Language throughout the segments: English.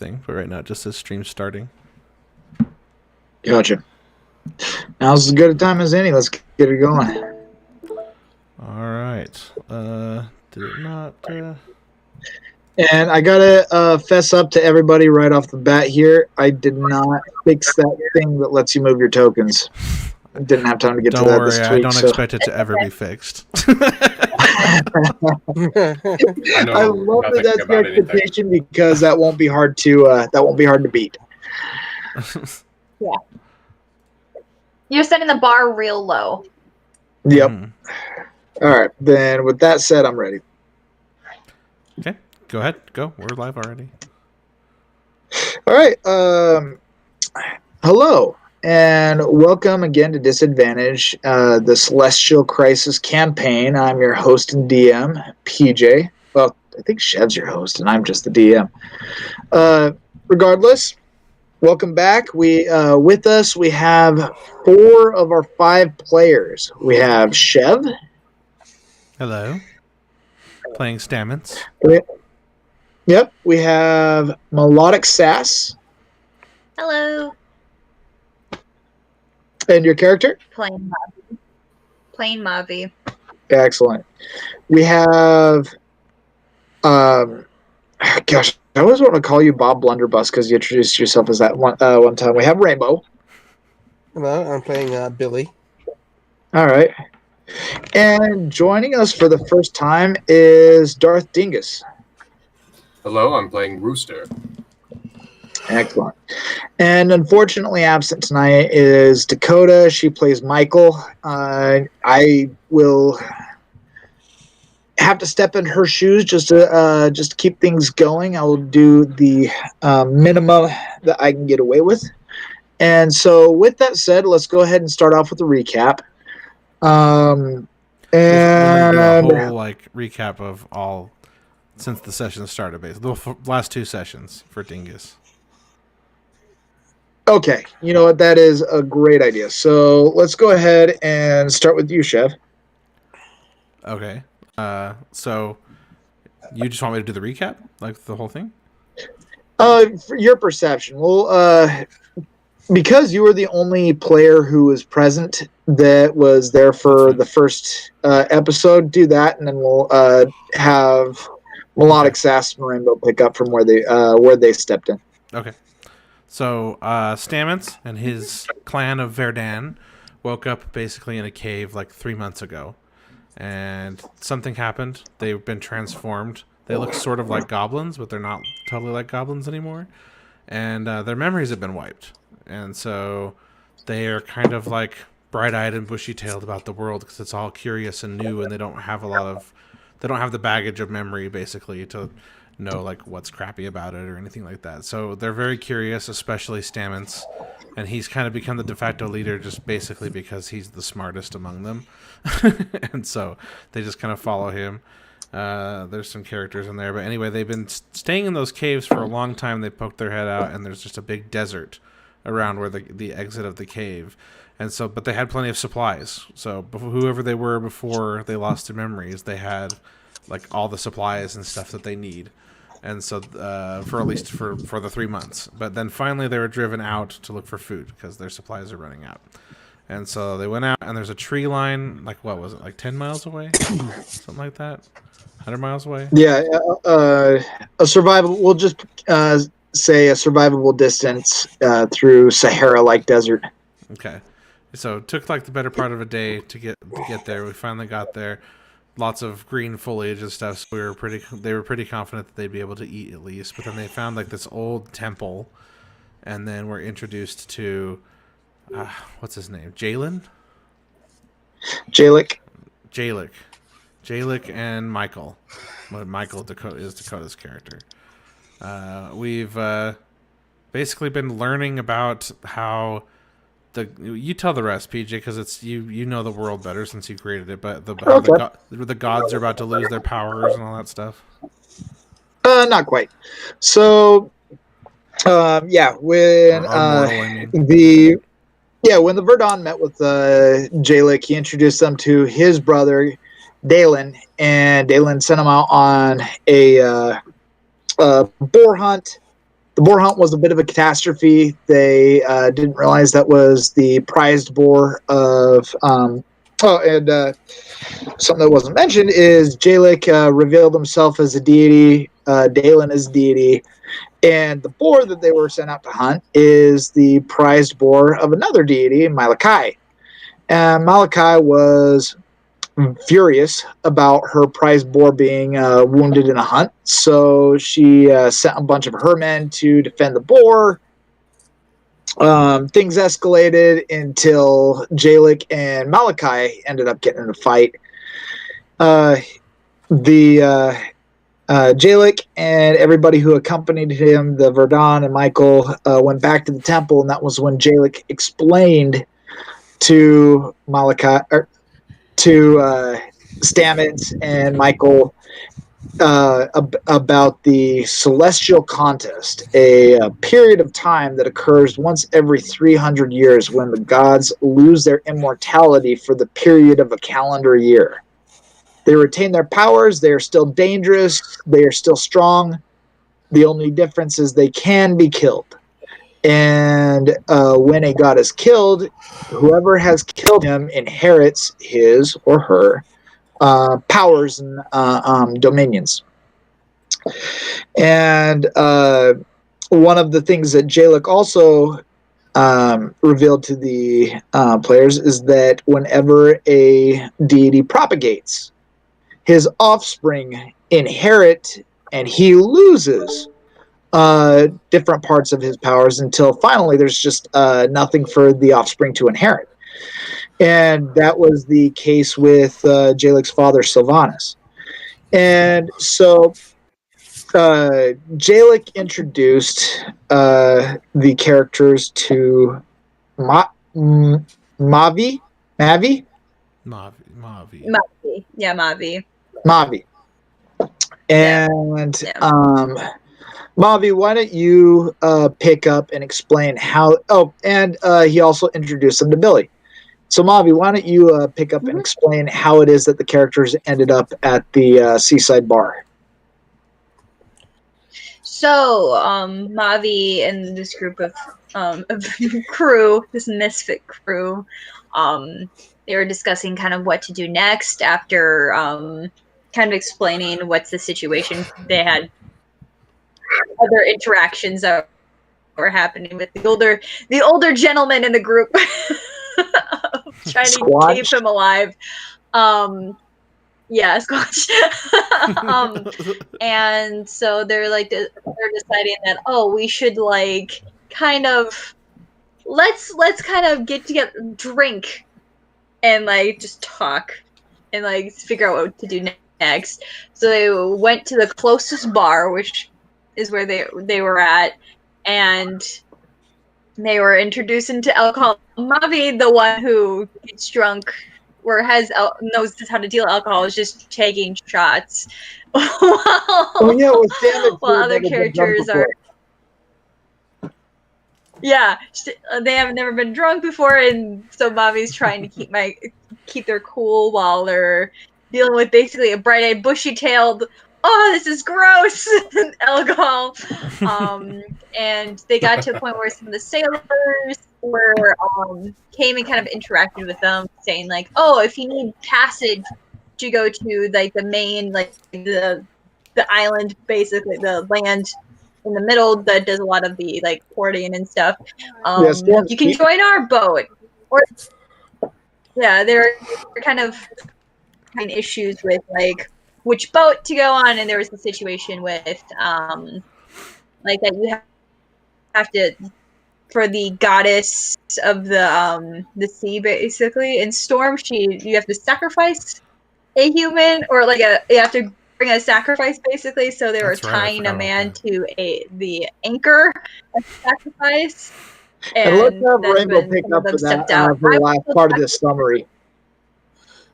thing, but right now it just says stream starting. Gotcha. Now's as good a time as any. Let's get it going. All right. Did it not? And I gotta fess up to everybody right off the bat here. I did not fix that thing that lets you move your tokens. I didn't have time to get Don't to that worry, this week. I don't expect it to ever be fixed. I love that that's your expectation because that won't be hard to beat. Yeah. You're setting the bar real low. Yep. All right. Then with that said, I'm ready. Okay. Go ahead. Go. We're live already. All right. Hello. And welcome again to Disadvantage, the Celestial Crisis campaign. I'm your host and DM, PJ. Well, I think Chev's your host, and I'm just the DM. Regardless, welcome back. With us, we have 4 of our 5 players. We have Chev. Hello. Playing Stamens. Yep. We have Melodic Sass. Hello. And your character? Plain Mavi. Excellent. We have, gosh, I always want to call you Bob Blunderbuss because you introduced yourself as that one time. We have Rainbow. Hello, I'm playing Billy. All right. And joining us for the first time is Darth Dingus. Hello, I'm playing Rooster. Excellent. And unfortunately absent tonight is Dakota. She plays Michael. I will have to step in her shoes just to keep things going. I will do the minimum that I can get away with. And so with that said, let's go ahead and start off with a recap. And a whole recap of all since the session started, basically the last 2 sessions for Dingus. Okay, you know what? That is a great idea. So let's go ahead and start with you, Chev. Okay. So you just want me to do the recap, like the whole thing? For your perception. Well, because you were the only player who was present that was there for the first episode, do that, and then we'll have Melodic Sass and Rainbow pick up from where they stepped in. Okay. So Stamens and his clan of Verdan woke up basically in a cave like 3 months ago, and something happened. They've been transformed. They look sort of like goblins, but they're not totally like goblins anymore, and their memories have been wiped. And so they are kind of like bright-eyed and bushy-tailed about the world because it's all curious and new, and they don't have the baggage of memory basically to know like what's crappy about it or anything like that. So they're very curious, especially Stamens, and he's kind of become the de facto leader just basically because he's the smartest among them. And so they just kind of follow him. There's some characters in there, but anyway, they've been staying in those caves for a long time. They poked their head out, and there's just a big desert around where the exit of the cave. And so, but they had plenty of supplies. So whoever they were before they lost their memories, they had like all the supplies and stuff that they need. And so for at least for the 3 months. But then finally they were driven out to look for food because their supplies are running out. And so they went out, and there's a tree line, like what was it, like 10 miles away? Something like that? 100 miles away? Yeah, a survival. We'll just say a survivable distance through Sahara-like desert. Okay. So it took like the better part of a day to get there. We finally got there. Lots of green foliage and stuff. So they were pretty confident that they'd be able to eat at least. But then they found like this old temple, and then we're introduced to what's his name? Jalen? Jalik and Michael. Michael is Dakota's character. We've basically been learning about how you tell the rest, PJ, because it's you know the world better since you created it. But the gods are about to lose their powers and all that stuff. Not quite. So, when when the Verdon met with Jalik, he introduced them to his brother Dalen, and Dalen sent him out on a boar hunt The boar hunt was a bit of a catastrophe. They didn't realize that was the prized boar of. Something that wasn't mentioned is Jalek revealed himself as a deity, Dalen as a deity, and the boar that they were sent out to hunt is the prized boar of another deity, Malachi. And Malachi was furious about her prized boar being wounded in a hunt, so she sent a bunch of her men to defend the boar. Things escalated until Jalek and Malachi ended up getting in a fight. Jalek and everybody who accompanied him, the Verdun and Michael, went back to the temple, and that was when Jalek explained to Malachi, to Stamets and Michael about the celestial contest, a period of time that occurs once every 300 years when the gods lose their immortality for the period of a calendar year. They retain their powers, they are still dangerous, they are still strong. The only difference is they can be killed. And when a god is killed, whoever has killed him inherits his or her powers and dominions. And one of the things that Jalek also revealed to the players is that whenever a deity propagates, his offspring inherit and he loses different parts of his powers until finally there's just nothing for the offspring to inherit. And that was the case with Jalek's father, Sylvanas. And so Jalek introduced the characters to Mavi? Mavi. Yeah, Mavi. Mavi. And Mavi, why don't you pick up and explain how... Oh, and he also introduced them to Billy. So, Mavi, why don't you pick up and explain how it is that the characters ended up at the seaside bar? So, Mavi and this group of crew, this misfit crew, they were discussing kind of what to do next after kind of explaining what's the situation. They had other interactions that were happening with the older gentleman in the group. Trying to keep him alive. Yeah, Squatch. And so they're deciding that, we should kind of let's kind of get together, drink, and just talk and figure out what to do next. So they went to the closest bar, which is where they were at, and they were introduced into alcohol. Mavi, the one who gets drunk or knows how to deal with alcohol, is just taking shots. While other characters are... Yeah, they have never been drunk before, and so Mavi's trying to keep their cool while they're dealing with basically a bright-eyed, bushy-tailed, this is gross, alcohol. And they got to a point where some of the sailors came and kind of interacted with them, saying if you need passage to go to the main, the island, basically the land in the middle that does a lot of the porting and stuff, you can join our boat. Or they're kind of having issues with which boat to go on, and there was the situation with that you have to, for the goddess of the sea, basically in Storm, you have to sacrifice a human, or you have to bring a sacrifice, basically. So they were tying a man to the anchor as a sacrifice. And let's have Rainbow pick up for that for the last part of this summary.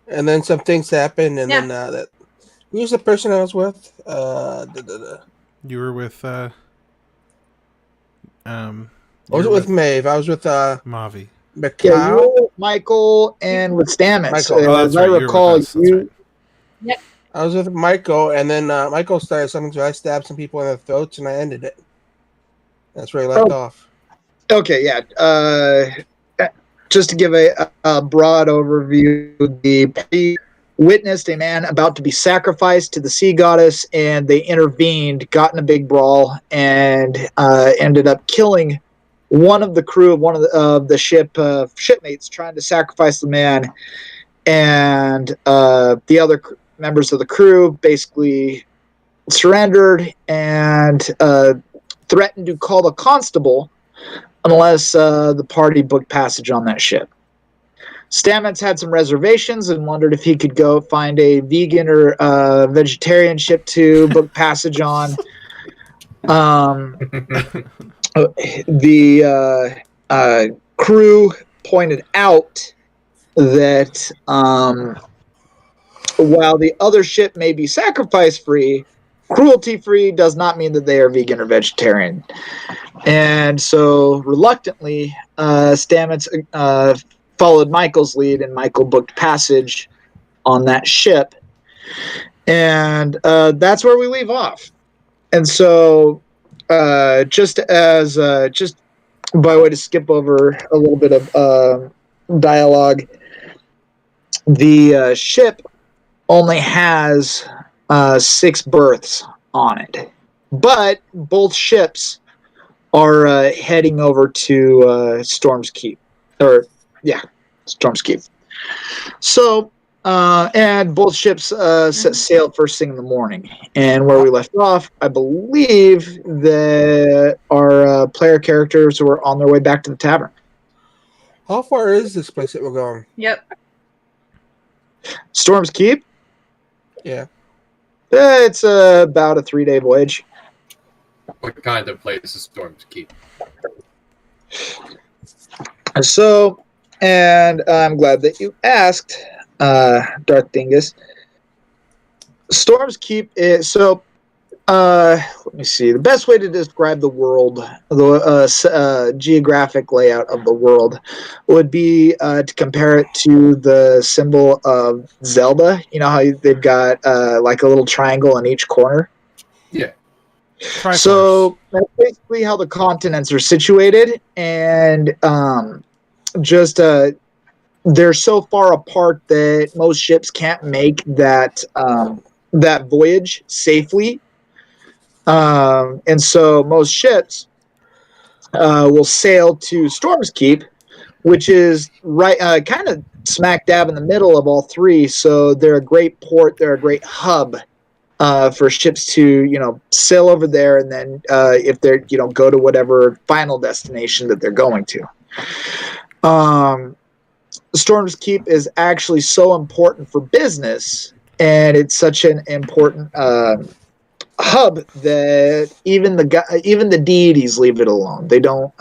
And then some things happened, and then that. Who's the person I was with? You were with. I was with Maeve. I was with Mavi. Yeah, you were with Michael and with Stamets. As I recall, Yep. I was with Michael, and then Michael started something, so I stabbed some people in the throats, and I ended it. That's where he left off. Okay, yeah. Just to give a broad overview, the party witnessed a man about to be sacrificed to the sea goddess, and they intervened, got in a big brawl, and ended up killing one of the crew of one of the shipmates trying to sacrifice the man, and the other members of the crew basically surrendered and threatened to call the constable unless the party booked passage on that ship. Stamets had some reservations and wondered if he could go find a vegan or vegetarian ship to book passage on. The crew pointed out that while the other ship may be sacrifice-free, cruelty-free does not mean that they are vegan or vegetarian. And so, reluctantly, Stamets followed Michael's lead, and Michael booked passage on that ship. And that's where we leave off. And so, just by way to skip over a little bit of dialogue, the ship only has 6 berths on it, but both ships are heading over to Storm's Keep, Storm's Keep. So, and both ships set sail first thing in the morning. And where we left off, I believe that our player characters were on their way back to the tavern. How far is this place that we're going? Yep. Storm's Keep? Yeah. It's about a 3-day voyage. What kind of place is Storm's Keep? So, and I'm glad that you asked, Darth Dingus. Storm's Keep is, so, let me see. The best way to describe the world, the geographic layout of the world, would be to compare it to the symbol of Zelda. You know how they've got like a little triangle in each corner? Yeah. Triforce. So that's basically how the continents are situated, and just they're so far apart that most ships can't make that that voyage safely. And so most ships will sail to Storm's Keep, which is right kind of smack dab in the middle of all three. So they're a great port, they're a great hub for ships to, sail over there, and then if they're, go to whatever final destination that they're going to. Storm's Keep is actually so important for business, and it's such an important hub that even the deities leave it alone. They don't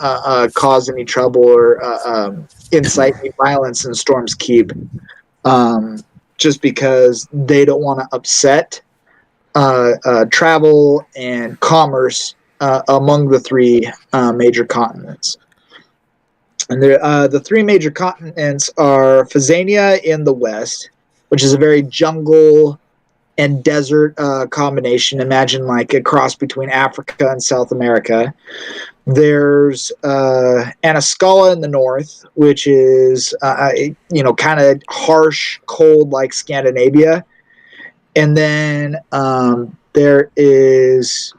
cause any trouble or incite any violence in Storm's Keep, just because they don't want to upset travel and commerce among the three major continents. And the three major continents are Phazania in the west, which is a very jungle and desert combination. Imagine like a cross between Africa and South America. There's Anascala in the north, which is kind of harsh, cold like Scandinavia. And then there is,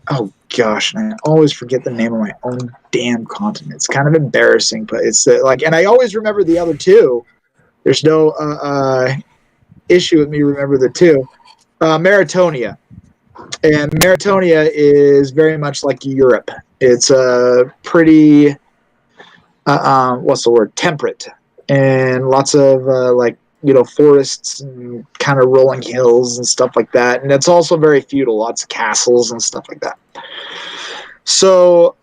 oh gosh, and I always forget the name of my own damn continent. It's kind of embarrassing, but it's and I always remember the other two. There's no issue with me remember the two. Maritonia. And Maritonia is very much like Europe. It's pretty, what's the word? Temperate. And lots of forests and kind of rolling hills and stuff like that. And it's also very feudal, lots of castles and stuff like that. So,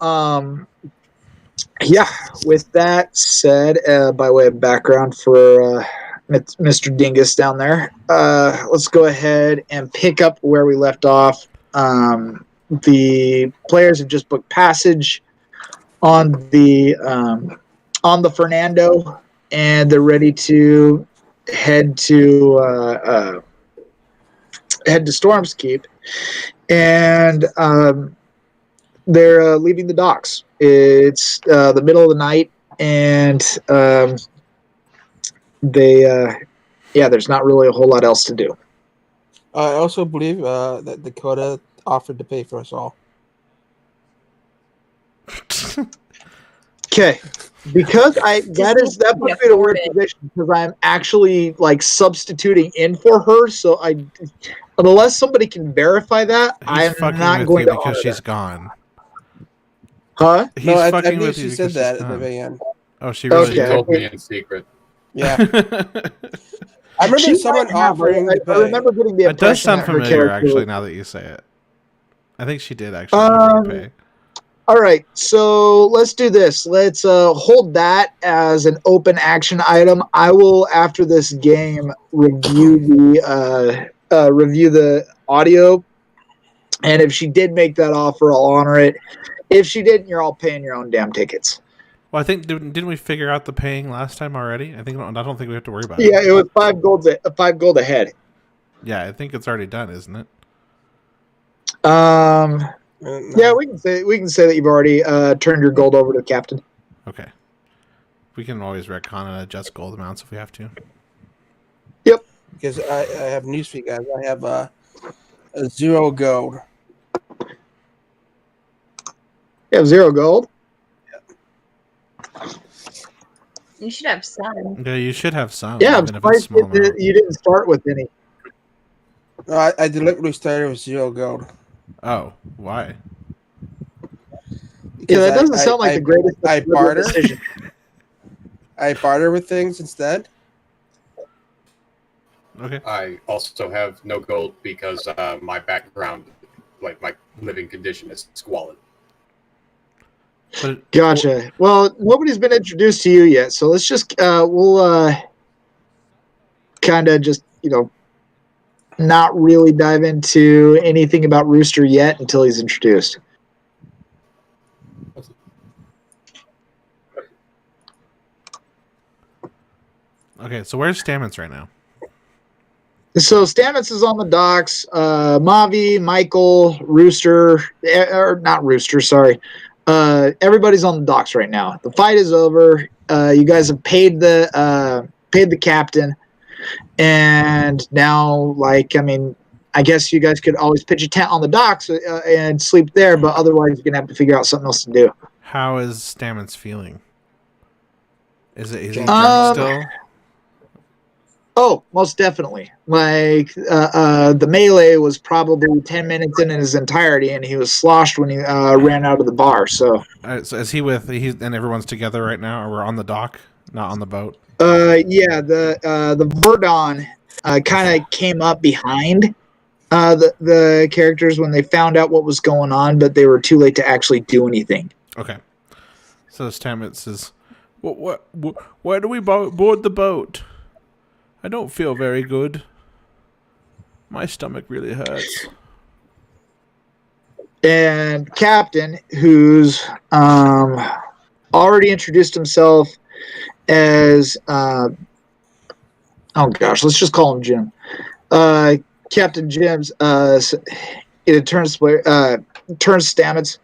with that said, by way of background for Mr. Dingus down there, let's go ahead and pick up where we left off. The players have just booked passage on the Fernando, and they're ready to head to Storm's Keep. And they're leaving the docks. It's the middle of the night, and there's not really a whole lot else to do. I also believe that Dakota offered to pay for us all. Okay, because that puts me in a weird position because I'm actually like substituting in for her. So unless somebody can verify that, He's I'm fucking not with going you to because honor she's that. gone. Huh? He's No, I fucking believe with you she said because that she's at the gone. very end. Oh, she really She Okay. told me in secret. Yeah, I remember She someone might have. offering to I pay. remember getting the It does impression sound that her familiar, character. actually, now that you say it. I think she did actually offer to pay. All right, so let's do this. Let's hold that as an open action item. I will, after this game, review the audio, and if she did make that offer, I'll honor it. If she didn't, you're all paying your own damn tickets. Well, I think didn't we figure out the paying last time already? I don't think we have to worry about it. Yeah, it was 5 gold ahead. Yeah, I think it's already done, isn't it? No. Yeah, we can say that you've already turned your gold over to the captain. Okay. We can always retcon and adjust gold amounts if we have to. Because I have news for you guys. I have a 0 gold. You have 0 gold. You should have some. Yeah, you should have some. Yeah, I'm even if it's surprised small amount. you didn't start with any. No, I deliberately started with 0 gold. Oh, why? Yeah, that doesn't sound like the greatest I barter. decision. I barter with things instead. Okay. I also have no gold because my background, like my living condition, is squalid. But Gotcha. Well, nobody's been introduced to you yet, so let's just we'll kind of just not really dive into anything about Rooster yet until he's introduced. okay, so where's Stamets right now? So Stamets is on the docks. Mavi, Michael, Rooster, or not Rooster, sorry. Everybody's on the docks right now. The fight is over. You guys have paid the captain, and now, I guess you guys could always pitch a tent on the docks and sleep there, but otherwise you're gonna have to figure out something else to do. How is Stamets feeling? Is he Um, drunk still? Oh, most definitely. The melee was probably 10 minutes in his entirety, and he was sloshed when he ran out of the bar. So, So is he and everyone's together right now, or we're on the dock, not on the boat? yeah, the Verdon kind of came up behind the characters when they found out what was going on, but they were too late to actually do anything. Okay. So Stamets says, why do we board the boat? I don't feel very good. My stomach really hurts. And Captain, who's already introduced himself as oh gosh, let's just call him Jim. Captain Jim's it turns Stamets.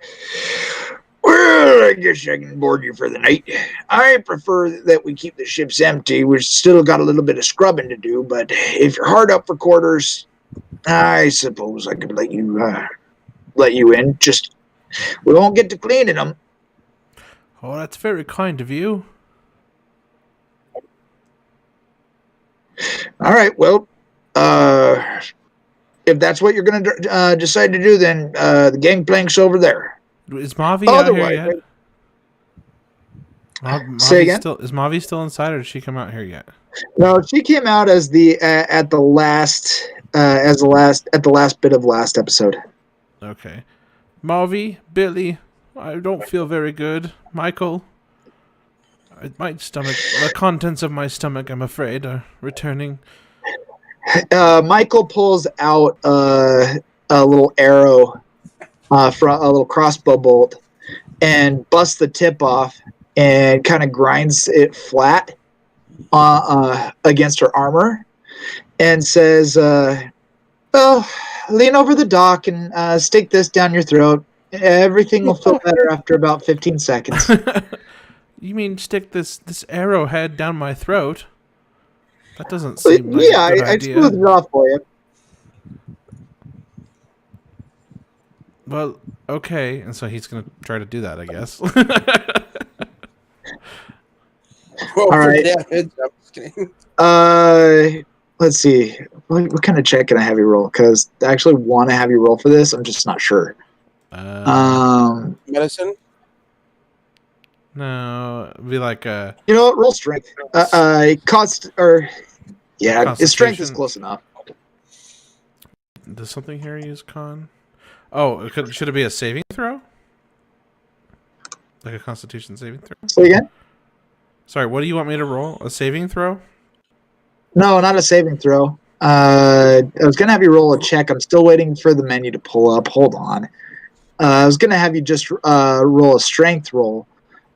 Well, I guess I can board you for the night. I prefer that we keep the ships empty. We've still got a little bit of scrubbing to do, but if you're hard up for quarters, I suppose I could let you in. Just we won't get to cleaning them. Oh, that's very kind of you. All right. Well, if that's what you're going to decide to do, then the gangplank's over there. Is Mavi out here Otherwise, yet? Say again? Is Mavi still inside, or did she come out here yet? No, she came out as at the last bit of last episode. Okay. Mavi, Billy, I don't feel very good. Michael, the contents of my stomach, I'm afraid, are returning. Michael pulls out a little arrow from a little crossbow bolt and busts the tip off and kind of grinds it flat against her armor and says, well, lean over the dock and stick this down your throat. Everything will feel better after about 15 seconds. You mean stick this arrowhead down my throat? That doesn't seem like Yeah, a good I idea. smoothed it off for you. Well, okay, and so he's gonna try to do that, I guess. Well, All right. damage. I'm just kidding. Let's see. What kind of check can I have you roll? Because I actually want to have you roll for this. I'm just not sure. Medicine. No, it'd be like a You know what? Roll strength. Cost or yeah, his strength is Constitution. close enough. Does something here use con? Oh, should it be a saving throw? Like a Constitution saving throw? Say again? Sorry, what do you want me to roll? A saving throw? No, not a saving throw. I was gonna have you roll a check. I'm still waiting for the menu to pull up. Hold on. I was gonna have you just roll a strength roll,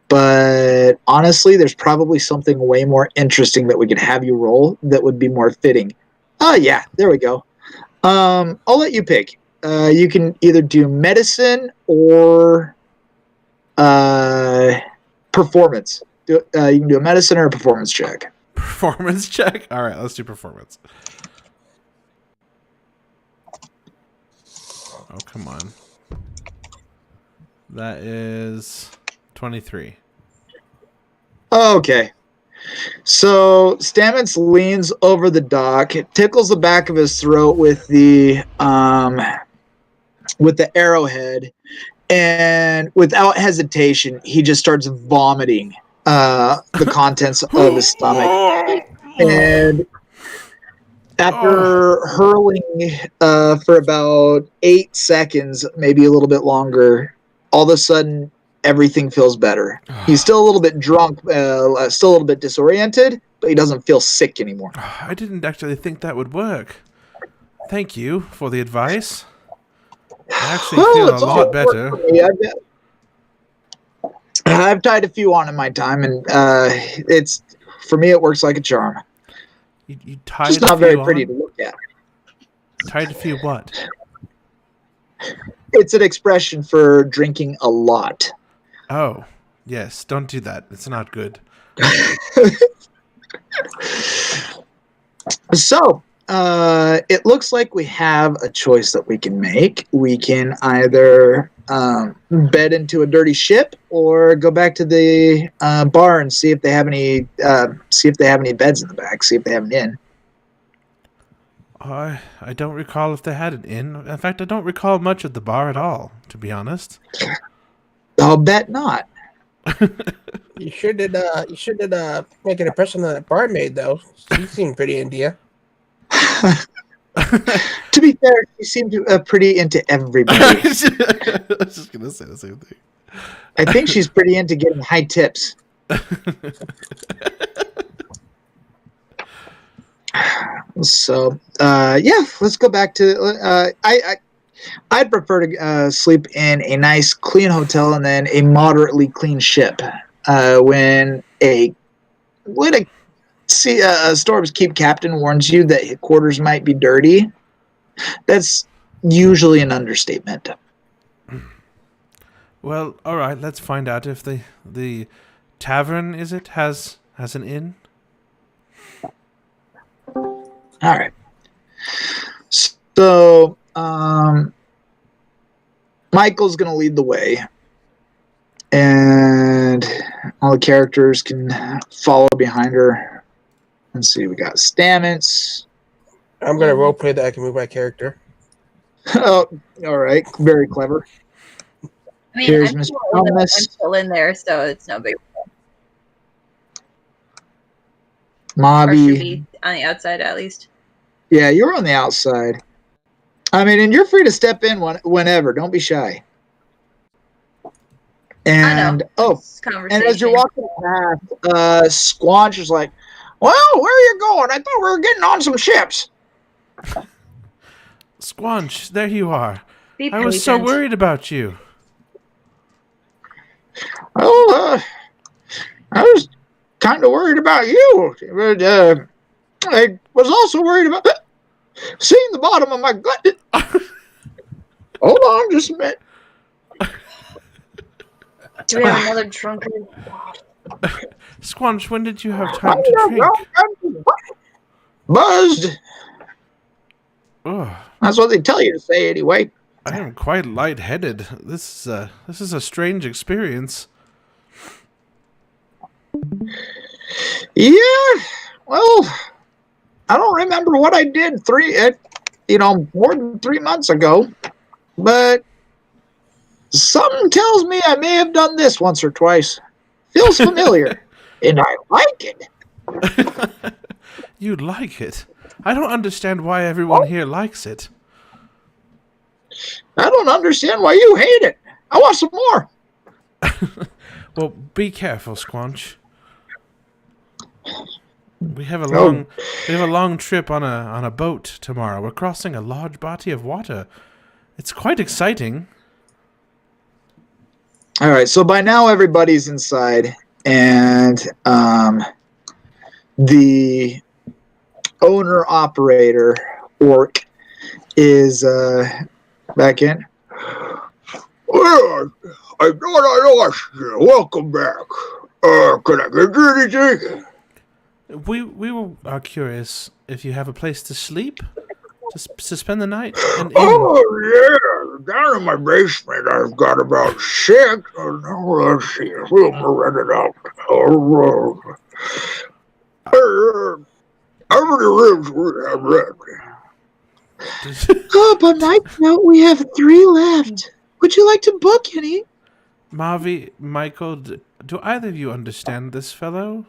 but honestly, there's probably something way more interesting that we could have you roll that would be more fitting. Oh yeah, there we go. I'll let you pick. You can either do medicine or performance. You can do a medicine or a performance check. Performance check? Alright, let's do performance. Oh, come on. That is 23. Okay. So Stamets leans over the dock, tickles the back of his throat with the arrowhead, and without hesitation, he just starts vomiting the contents of his stomach. And after hurling for about 8 seconds, maybe a little bit longer, all of a sudden everything feels better. He's still a little bit drunk, still a little bit disoriented, but he doesn't feel sick anymore. I didn't actually think that would work. Thank you for the advice. I actually feel a lot better. I've tied a few on in my time, and it's for me it works like a charm. You tied Just a not few very pretty on? to look at. Tied a few what? It's an expression for drinking a lot. Oh, yes. Don't do that. It's not good. So, it looks like we have a choice that we can make. We can either bed into a dirty ship or go back to the bar and see if they have any beds in the back. See if they have an inn. I don't recall if they had an inn. In fact, I don't recall much of the bar at all, to be honest. I'll bet not. You sure did make an impression on that barmaid though. She seemed pretty India. To be fair, she seemed pretty into everybody. I was just gonna say the same thing. I think she's pretty into getting high tips. So, yeah, let's go back to. I'd prefer to sleep in a nice, clean hotel and then a moderately clean ship. When a Storm's Keep captain warns you that quarters might be dirty, that's usually an understatement. Well, all right. Let's find out if the tavern has an inn. All right. So, Michael's going to lead the way, and all the characters can follow behind her. Let's see, we got Stamets. I'm gonna roleplay that I can move my character. Oh, all right. Very clever. I mean, Here's I'm Mr. still, Thomas. I'm still in there, so it's no big deal. Or should Mavi. be on the outside at least. Yeah, you're on the outside. I mean, and you're free to step in whenever. Don't be shy. And It's and conversation. as you're walking past, Squanch is like, "Well, where are you going? I thought we were getting on some ships." Squanch, there you are. Be I was so patient. worried about you. Well, I was kind of worried about you, but I was also worried about seeing the bottom of my gut. Hold on, just a minute. Do we have another drunkard? Squanch, when did you have time to drink? Buzzed. Oh, That's what they tell you to say anyway. I am quite lightheaded. This is a strange experience. Yeah. Well, I don't remember what I did more than 3 months ago, but something tells me I may have done this once or twice. Feels familiar, and I like it. You like it? I don't understand why everyone here likes it. I don't understand why you hate it. I want some more. Well, be careful, Squanch. We have a long trip on a boat tomorrow. We're crossing a large body of water. It's quite exciting. All right, so by now everybody's inside, and the owner-operator, Orc, is back in. Well, I thought I lost you. Welcome back. Can I get you anything? We were curious if you have a place to sleep, to spend the night. Oh, yeah. Down in my basement, I've got about 6. Let's see. We'll rent it out. How many rooms we have left? But night note, we have 3 left. Would you like to book any? Mavi, Michael, do either of you understand this fellow?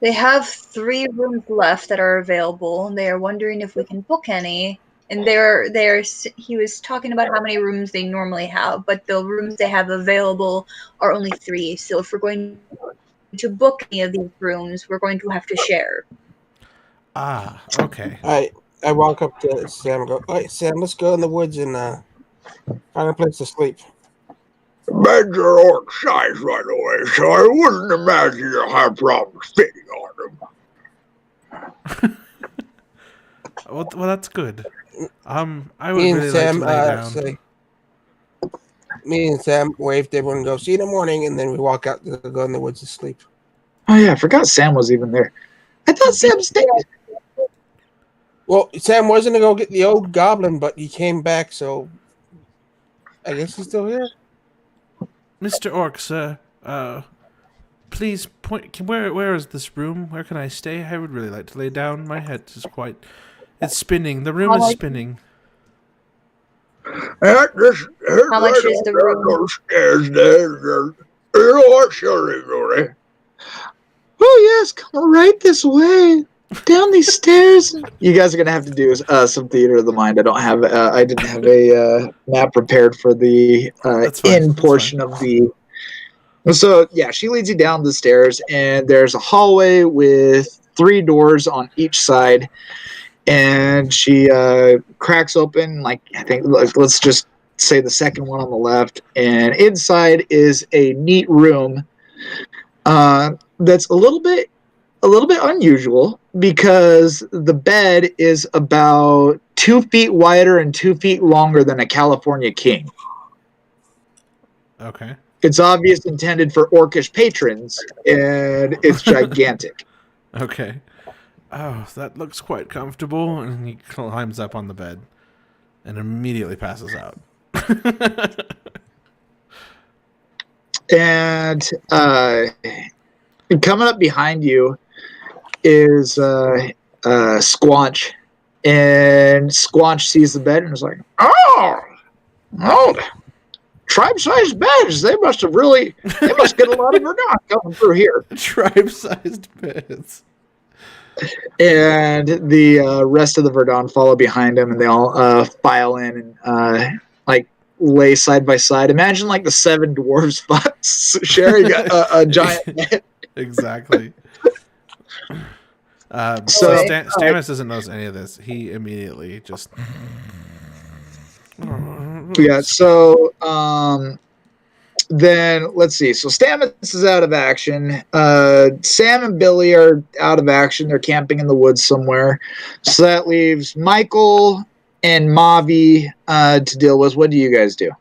They have 3 rooms left that are available, and they are wondering if we can book any. And he was talking about how many rooms they normally have, but the rooms they have available are only 3. So if we're going to book any of these rooms, we're going to have to share. Ah, okay. I walk up to Sam and go, all right, Sam, let's go in the woods and find a place to sleep. Beds are orc size, by the way, so I wouldn't imagine you'll have problems fitting on them. Well, that's good. I would Me and really Sam, like to lay down. me and Sam waved to everyone and go, see you in the morning, and then we walk out to go in the woods to sleep. Oh, yeah, I forgot Sam was even there. I thought Sam stayed. Well, Sam wasn't to go get the old goblin, but he came back, so I guess he's still here. Mr. Orc, sir, please point. Where is this room? Where can I stay? I would really like to lay down. My head is it's spinning. The room is spinning. How much is the room? Oh, yes, come right this way. Down these stairs. You guys are gonna have to do some theater of the mind. I didn't have a map prepared for the portion of the. So yeah, she leads you down the stairs, and there's a hallway with 3 doors on each side, and she cracks open let's just say the second one on the left, and inside is a neat room that's a little bit unusual because the bed is about 2 feet wider and 2 feet longer than a California king. Okay. It's obviously intended for orcish patrons, and it's gigantic. Okay. Oh, that looks quite comfortable. And he climbs up on the bed and immediately passes out. And coming up behind you is Squanch, and Squanch sees the bed and is like, "Oh, tribe-sized beds. They must get a lot of Verdun coming through here." Tribe-sized beds. And the rest of the Verdun follow behind him, and they all file in and lay side by side. Imagine the 7 dwarves sharing a giant bed. Exactly. So Stamus doesn't notice any of this. He immediately just. Yeah. So then let's see. So Stamus is out of action. Sam and Billy are out of action. They're camping in the woods somewhere. So that leaves Michael and Mavi to deal with. What do you guys do?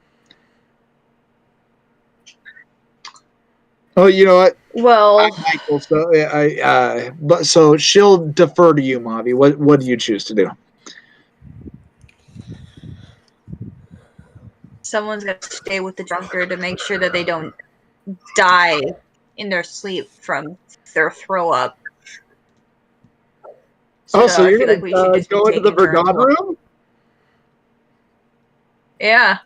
Oh, you know what? Well, Michael. So she'll defer to you, Mavi. What do you choose to do? someone's gonna stay with the drunkard to make sure that they don't die in their sleep from their throw up. So I you're feel gonna like we should just be go into the taking turns. Verdun room? Yeah.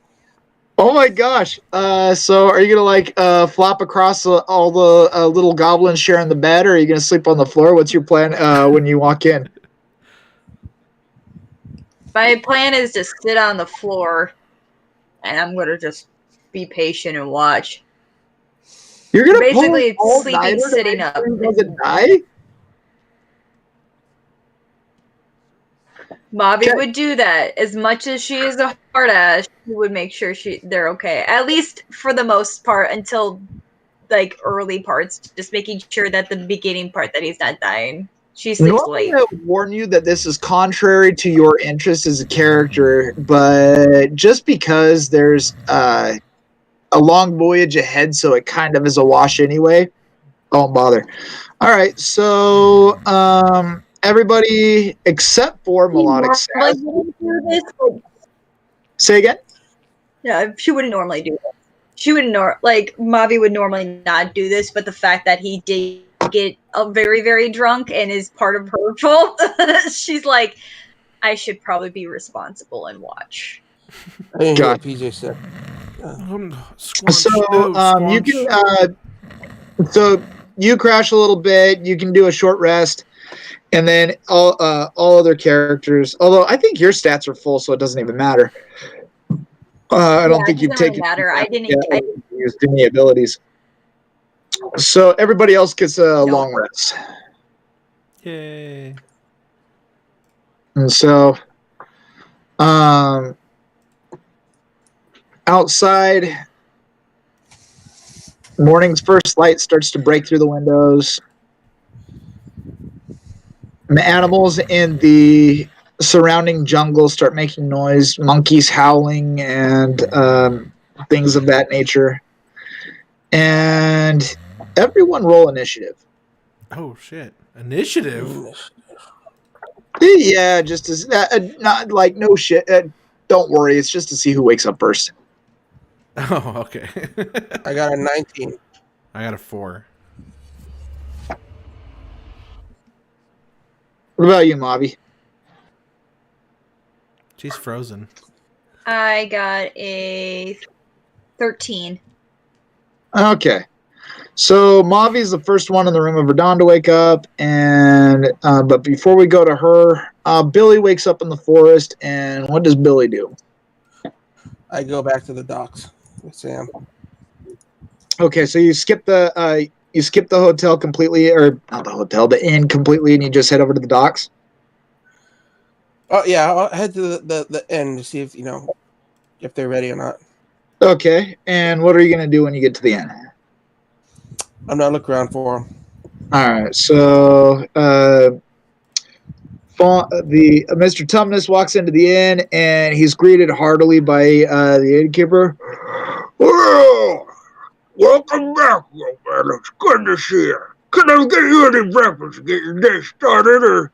Oh my gosh! So are you gonna flop across all the little goblins sharing the bed, or are you gonna sleep on the floor? What's your plan when you walk in? My plan is to sit on the floor, and I'm gonna just be patient and watch. You're gonna Basically, pull sleeping sitting up. He doesn't die. Bobby Okay. would do that. As much as she is a hard ass, she would make sure they're okay. At least for the most part, until like early parts, just making sure that the beginning part that he's not dying. She sleeps Normally, late. I would warn you that this is contrary to your interest as a character, but just because there's a long voyage ahead, so it kind of is a wash anyway. Don't bother. All right, so everybody except for Melodic Normally Sass. wouldn't do this, but Say again. yeah, she wouldn't normally do this. She wouldn't like Mavi would normally not do this, but the fact that he did get very, very drunk and is part of her fault, she's like, I should probably be responsible and watch. I didn't hear Got what PJ said. Squanch, So no, you squanch. can so you crash a little bit. You can do a short rest, and then all other characters. Although I think your stats are full, so it doesn't even matter. I don't think it you've doesn't really taken matter. I didn't. used any abilities. So everybody else gets a Nope. long rest, Yay. and so outside, morning's first light starts to break through the windows. The animals in the surrounding jungle start making noise, monkeys howling and things of that nature. And everyone roll initiative. Oh shit! Initiative. Yeah, just as not like no shit. Don't worry, it's just to see who wakes up first. Oh, okay. I got a 19. I got a 4. What about you, Mavi? She's frozen. I got a 13. Okay. So Mavi's the first one in the room of Verdun to wake up, and but before we go to her, Billy wakes up in the forest, and what does Billy do? I go back to the docks with Sam. Okay, so you skip the hotel completely, or not the hotel, the inn completely, and you just head over to the docks. Oh yeah, I'll head to the inn to see if they're ready or not. Okay, and what are you gonna do when you get to the inn? I'm not looking around for them. All right, so the Mr. Tumnus walks into the inn, and he's greeted heartily by the innkeeper. Well, welcome back, young man. It's good to see you. Can I get you any breakfast to get your day started, or?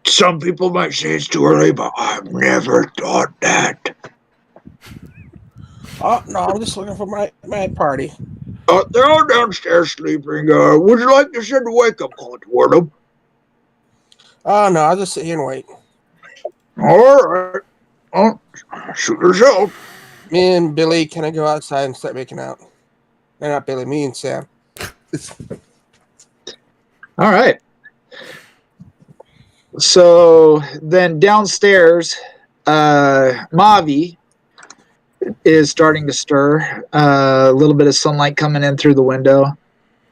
Some people might say it's too early, but I've never thought that. Oh no, I'm just looking for my party. They're all downstairs sleeping. Would you like to send a wake-up call toward them? Oh no, I'll just sit here and wait. All right. Oh, shoot yourself. Me and Billy, can I go outside and start making out? No, not Billy, me and Sam. All right. So then downstairs, Mavi is starting to stir. A little bit of sunlight coming in through the window. A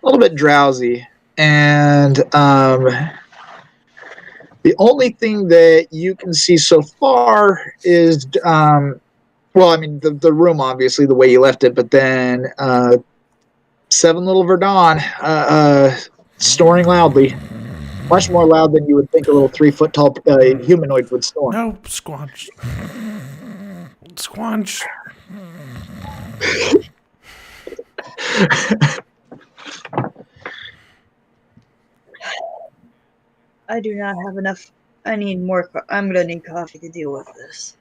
little bit drowsy. And the only thing that you can see so far is, the room, obviously, the way you left it, but then 7 little Verdun snoring loudly. Much more loud than you would think a little 3-foot tall humanoid would snore. No, Squanch. Squanch. I do not have enough. I need more. I'm gonna need coffee to deal with this.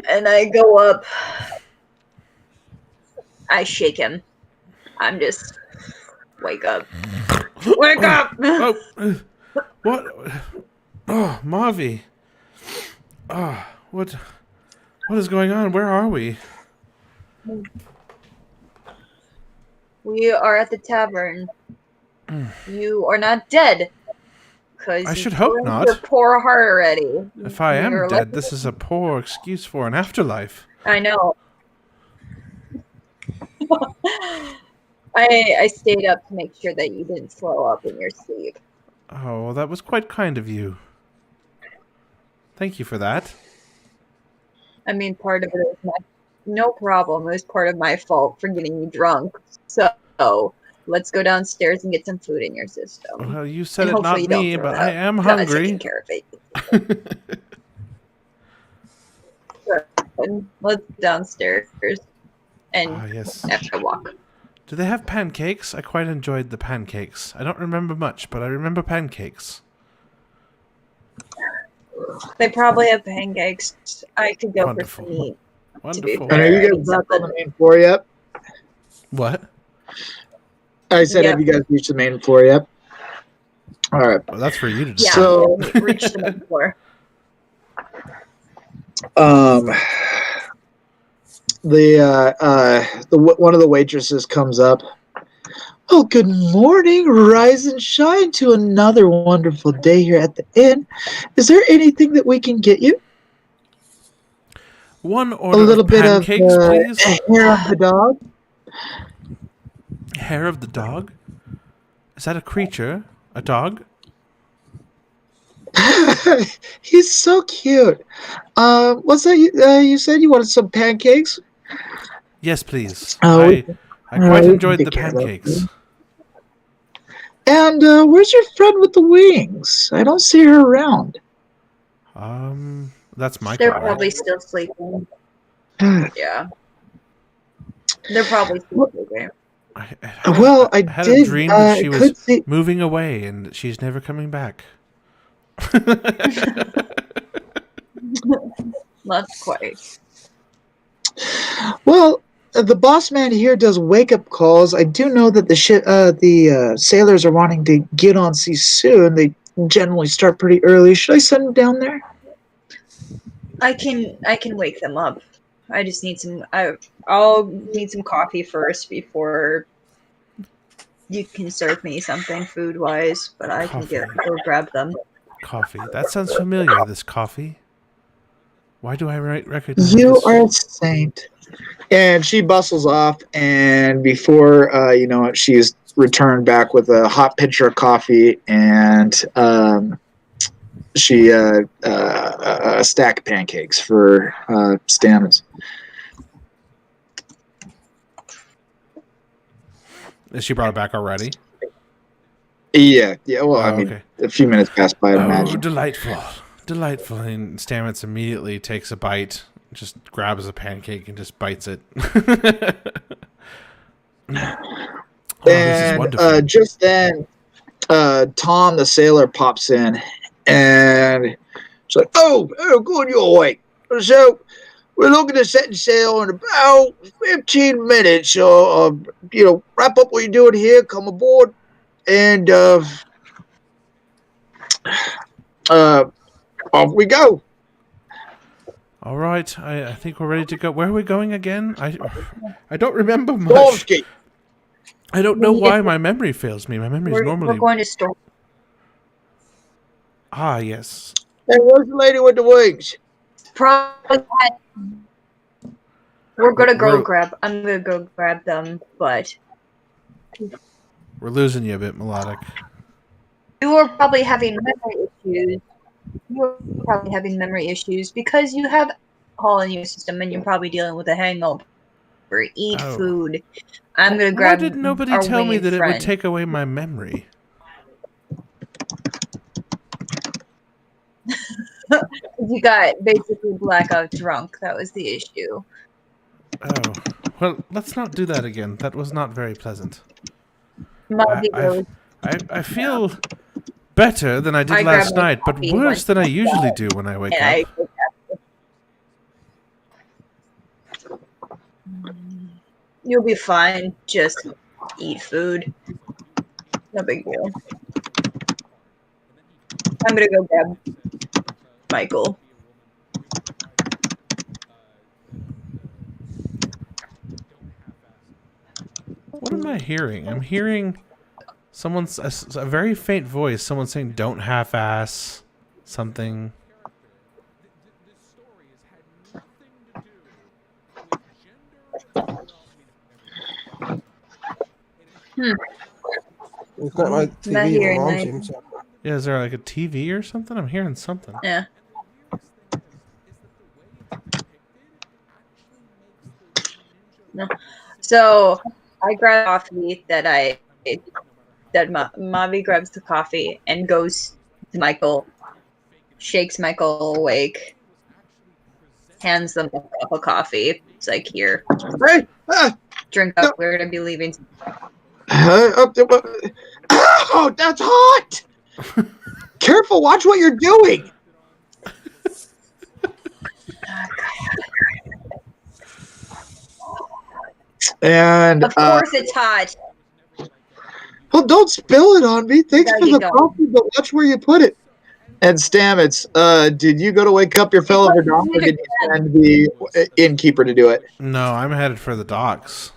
And I go up. I shake him. I'm just wake up. Wake up! Oh, what? Oh, Mavi. Oh, what is going on? Where are we? We are at the tavern. You are not dead. Because I should hope not. Your poor heart already. If I am You're dead, this is a poor excuse for an afterlife. I know. I stayed up to make sure that you didn't slow up in your sleep. Oh, well, that was quite kind of you. Thank you for that. I mean, part of it is no problem. It was part of my fault for getting you drunk. So let's go downstairs and get some food in your system. Well, you said And it, not hopefully you don't me, throw but it I up. am Got it hungry. taken care of it. And let's go downstairs and Ah, yes. have to walk. Do they have pancakes? I quite enjoyed the pancakes. I don't remember much, but I remember pancakes. They probably have pancakes. I could go Wonderful. for some meat. Wonderful. And are you guys back on the main floor yet? What? I said, Yeah. have you guys reached the main floor yet? All right. Well, that's for you to Yeah, decide. So- we reached the main floor. One of the waitresses comes up. Oh, good morning. Rise and shine to another wonderful day here at the inn. Is there anything that we can get you? One A order little of bit of pancakes, please. hair of the dog. Hair of the dog? Is that a creature? A dog? He's so cute. What's that? You said you wanted some pancakes? Yes, please. Oh, I quite we enjoyed can the take care of that. pancakes. And where's your friend with the wings? I don't see her around. That's my They're card. probably still sleeping. Yeah. They're probably still sleeping. Well, I had did. a dream that she was could see. moving away and she's never coming back. Not quite. Well, the boss man here does wake up calls. I do know that the sailors are wanting to get on sea soon. They generally start pretty early. Should I send them down there? I can wake them up. I just need some. I'll need some coffee first before you can serve me something food wise. But I can go grab them. Coffee. That sounds familiar, this coffee. Why do I recognize You this? are a saint. And she bustles off, and before you know it, she's returned back with a hot pitcher of coffee and a stack of pancakes for Stamets. She brought it back already? Yeah. Well, Oh, I mean, okay. a few minutes passed by, I'd Oh, imagine. delightful. Delightful. And Stamets immediately takes a bite, just grabs a pancake and just bites it. Oh, this is And wonderful. just then, Tom the sailor pops in, and she's like, "Oh, good, you're awake. So we're looking to set sail in about 15 minutes. So, wrap up what you're doing here, come aboard, and off we go." All right, I think we're ready to go. Where are we going again? I don't remember much. Golfsky. I don't know why my memory fails me. My memory is We're normally... going to store. Ah, yes. Hey, where's the lady with the wings? Probably. We're gonna go We're- grab. I'm gonna go grab them, but We're losing you a bit, Melodic. you are probably having memory issues. You're probably having memory issues because you have alcohol in your system, and you're probably dealing with a hangover. Eat Oh. food. I'm gonna Why grab. did nobody our tell me winged that it friend. would take away my memory? You got basically blackout drunk. That was the issue. Oh, well, let's not do that again. That was not very pleasant. Mozzie I, goes, I feel better than I did I grab last my night, but coffee, worse went than I usually do when I wake and up. you'll be fine. Just eat food. No big deal. I'm gonna go grab Michael. What am I hearing? I'm hearing someone's a very faint voice. Someone saying, "Don't half-ass something." It's not like I'm not TV hearing alarms that. him. So. Yeah, is there like a TV or something? I'm hearing something. Yeah. No. So I grab coffee that Mavi grabs the coffee and goes to Michael, shakes Michael awake, hands them a cup of coffee. It's like, here, Hey, drink up. We're gonna be leaving. oh, that's hot! Careful, watch what you're doing. And Of course, it's hot. well, don't spill it on me. Thanks Gotta for get the going. coffee, but watch where you put it. And Stamets, did you go to wake up your fellow Verdon, or did you send the innkeeper to do it? No, I'm headed for the docks.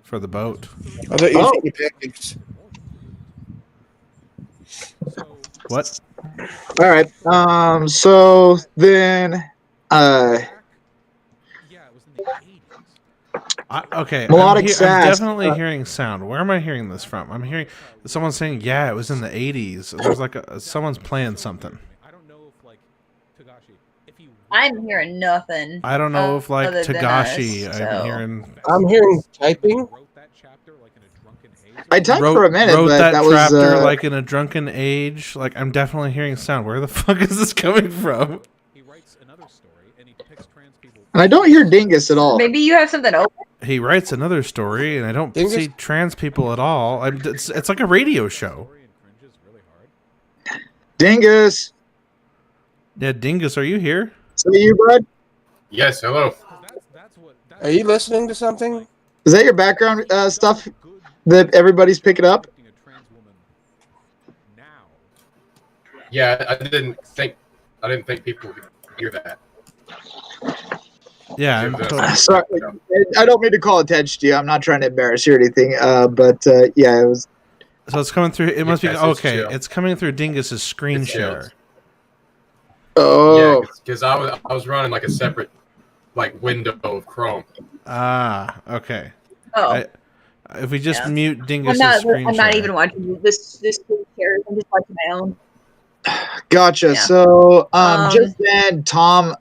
For the boat. I thought you Oh. were taking pictures. What? All right. So then, Okay. Melodic I'm sass. definitely hearing sound. Where am I hearing this from? I'm hearing someone saying, "Yeah, it was in the '80s." There's like someone's playing something. I'm hearing nothing. I don't know if like Other than Tagashi. us, I'm so- hearing I'm hearing typing. I typed for a minute, wrote but that that was chapter like in a drunken age. Like I'm definitely hearing sound. Where the fuck is this coming from? and I don't hear Dingus at all. Maybe you have something open. He writes another story, and I don't Dingus? see trans people at all. It's like a radio show. Dingus, Yeah, Dingus, are you here? is that you, bud? Yes, hello. Are you listening to something? Is that your background stuff that everybody's picking up? Yeah, I didn't think people could hear that. Yeah, I'm Yeah, totally- Sorry, I don't mean to call attention to you. I'm not trying to embarrass you or anything. But yeah, it was. so it's coming through. It must be Yes, it's okay. chill. It's coming through Dingus's screen It's chill. share. Oh, Yeah, because I was running like a separate like window of Chrome. Ah, okay. Oh, If we just Yeah. mute I'm Dingus's not. screen I'm share. not even watching this series. I'm just watching my own. gotcha. Yeah. So Um, just then, Tom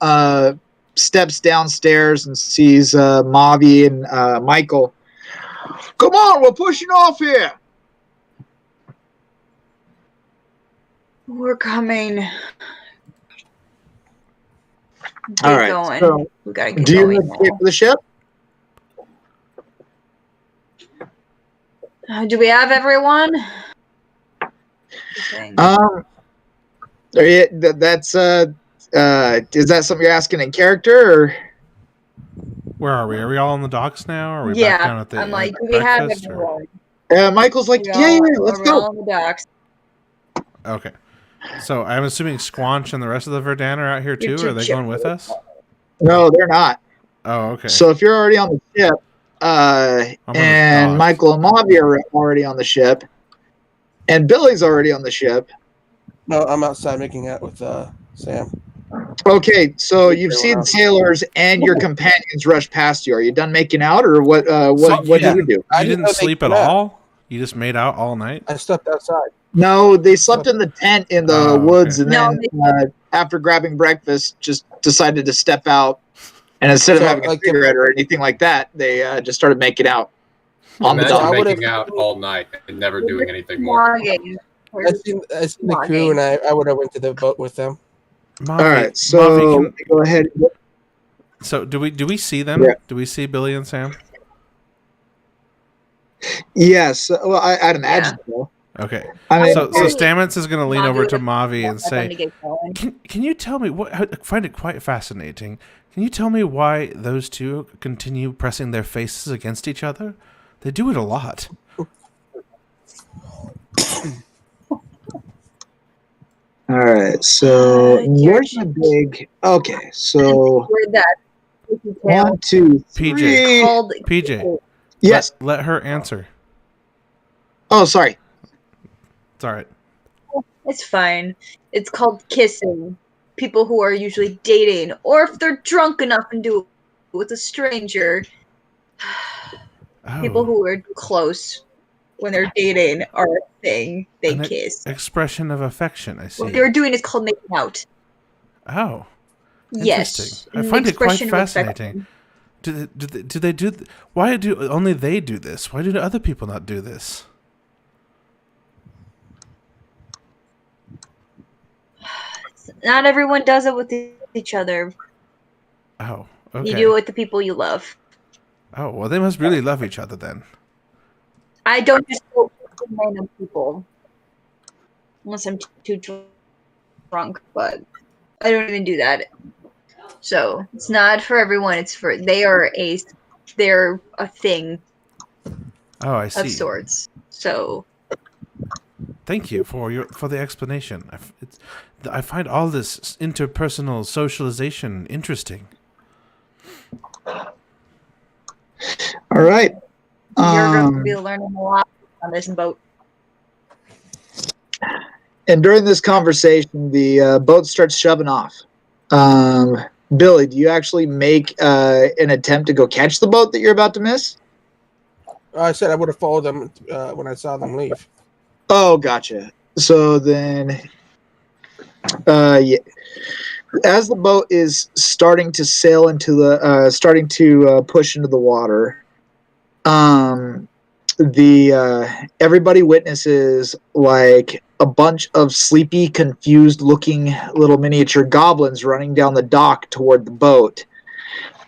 steps downstairs and sees Mavi and Michael. Come on, we're pushing off here. We're coming. Get All right. going. So, We gotta get do you going. escape for the ship? Do we have everyone? That's is that something you're asking in character or? Where are we? Are we all on the docks now? Or are we Yeah, back down at the I'm like, at do we have breakfast, or- everyone? Michael's like, We yeah, all- let's are we all go. on the docks. Okay. So I'm assuming Squanch and the rest of the Verdan are out here You're too. too Are they chip- going with us? No, they're not. Oh, okay. So if you're already on the ship, on the and dock. Michael and Mavi are already on the ship, and Billy's already on the ship. No, I'm outside making out with Sam. Okay, so you've seen sailors and your companions rush past you. Are you done making out, or what? What yeah. did you do? I You didn't know didn't they sleep at came out. all? You just made out all night? I slept outside. No, they slept in the tent in the Oh, woods, okay. and then after grabbing breakfast, just decided to step out. And instead of So, having a like, cigarette or anything like that, they just started making out on the Imagine dock. I would've- making out all night and never doing anything more. Logging. I seen the crew, and I would have went to the boat with them. Mavi, All right, so Mavi, let me go ahead. So do we see them? Yeah. Do we see Billy and Sam? Yes. Well, I'd imagine so. Okay. I mean, So Maybe Stamets is going to lean Mavi over to would Mavi and want them say, to get going. Can you tell me what? I find it quite fascinating. Can you tell me why those two continue pressing their faces against each other? They do it a lot. all right. So You're where's the big? Okay. So Where that tail 1, 2, PJ. 3. called PJ, Yes. let her answer. Oh, sorry. It's all right. It's fine. It's called kissing. People who are usually dating, or if they're drunk enough and do it with a stranger. Oh, People who are close when they're dating are a thing. They an kiss. expression of affection. I see. What they're doing is called making out. Oh, Yes. interesting. I an find it quite expression of affection. fascinating. Do they do? Why do only they do this? Why do other people not do this? Not everyone does it with each other. Oh, okay. You do it with the people you love. Oh, well, they must really love each other then. I don't just go with random people. Unless I'm too drunk, but I don't even do that. So it's not for everyone. It's for they're a thing Oh, I see. of sorts. So Thank you for the explanation. I find all this interpersonal socialization interesting. All right. you're going to be learning a lot on this boat. And during this conversation, the boat starts shoving off. Billy, do you actually make an attempt to go catch the boat that you're about to miss? I said I would have followed them when I saw them leave. Oh, gotcha. So then, yeah. As the boat is starting to sail into the, starting to push into the water, everybody witnesses like a bunch of sleepy, confused-looking little miniature goblins running down the dock toward the boat,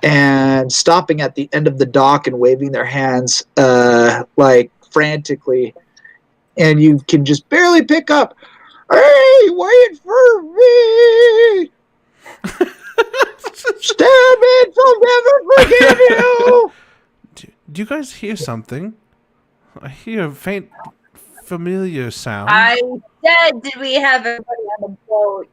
and stopping at the end of the dock and waving their hands like frantically. And you can just barely pick up, "Hey, wait for me! Stamets will never forgive you!" Do you guys hear something? I hear a faint, familiar sound. I said, did we have everybody on the boat?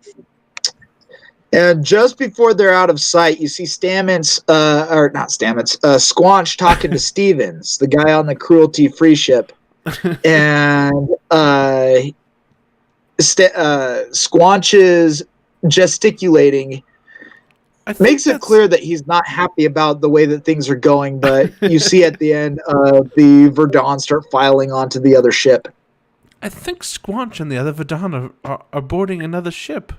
And just before they're out of sight, you see Stamets, or not Stamets, Squanch talking to Stevens, the guy on the cruelty-free ship. And Squanch is gesticulating. Makes it clear that he's not happy about the way that things are going, but you see at the end the Verdun start filing onto the other ship. I think Squanch and the other Verdun are boarding another ship.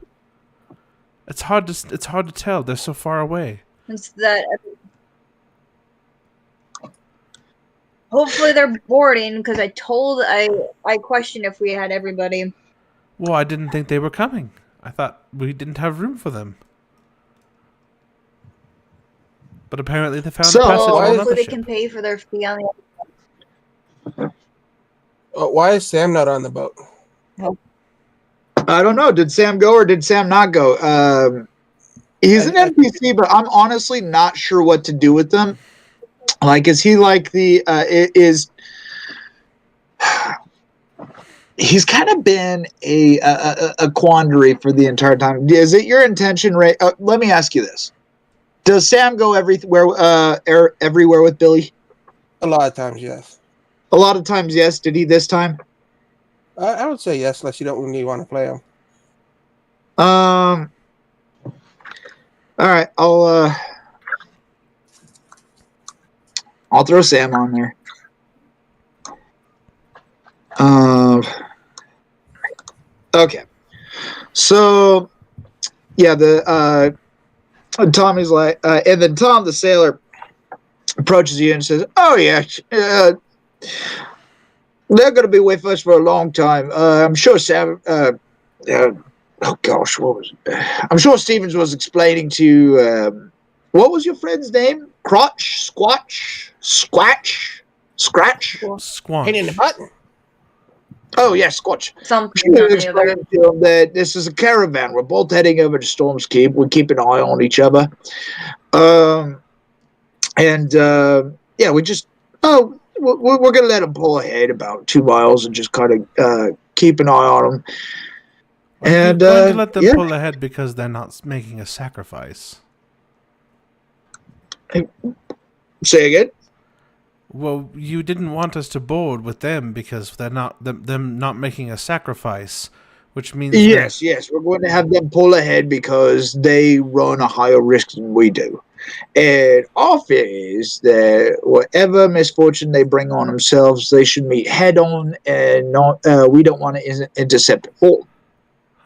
It's hard to tell. They're so far away. It's that. Hopefully they're boarding because I questioned if we had everybody. Well, I didn't think they were coming. I thought we didn't have room for them. But apparently they found So, a passage on Hopefully another they ship. can pay for their fee on the. Why is Sam not on the boat? I don't know. Did Sam go or did Sam not go? He's an NPC, but I'm honestly not sure what to do with them. Like, is he like the he's kind of been a quandary for the entire time. Is it your intention, Ray? Let me ask you this: does Sam go everywhere with Billy? A lot of times, yes. A lot of times, yes. Did he this time? I would say yes, unless you don't really want to play him. All right, I'll throw Sam on there. Okay. So, yeah, Tommy's like, and then Tom the sailor approaches you and says, "Oh yeah, they're going to be with us for a long time. I'm sure Sam. Oh gosh, what was it? I'm sure Stevens was explaining to What was your friend's name? Crotch, Squatch, Scratch, Scratch. Squanch. Hitting the button. Oh yeah, Squatch. Something or the other. Explain to him that this is a caravan. We're both heading over to Storm's Keep. We keep an eye on each other. Yeah, we just we're gonna let him pull ahead about 2 miles and just kind of keep an eye on him. And You're going to let them yeah. pull ahead because they're not making a sacrifice. Say again. Well, you didn't want us to board with them because they're not them not making a sacrifice, which means Yes, we're going to have them pull ahead because they run a higher risk than we do. And our fear is that whatever misfortune they bring on themselves, they should meet head on, and not. We don't want to intercept it all.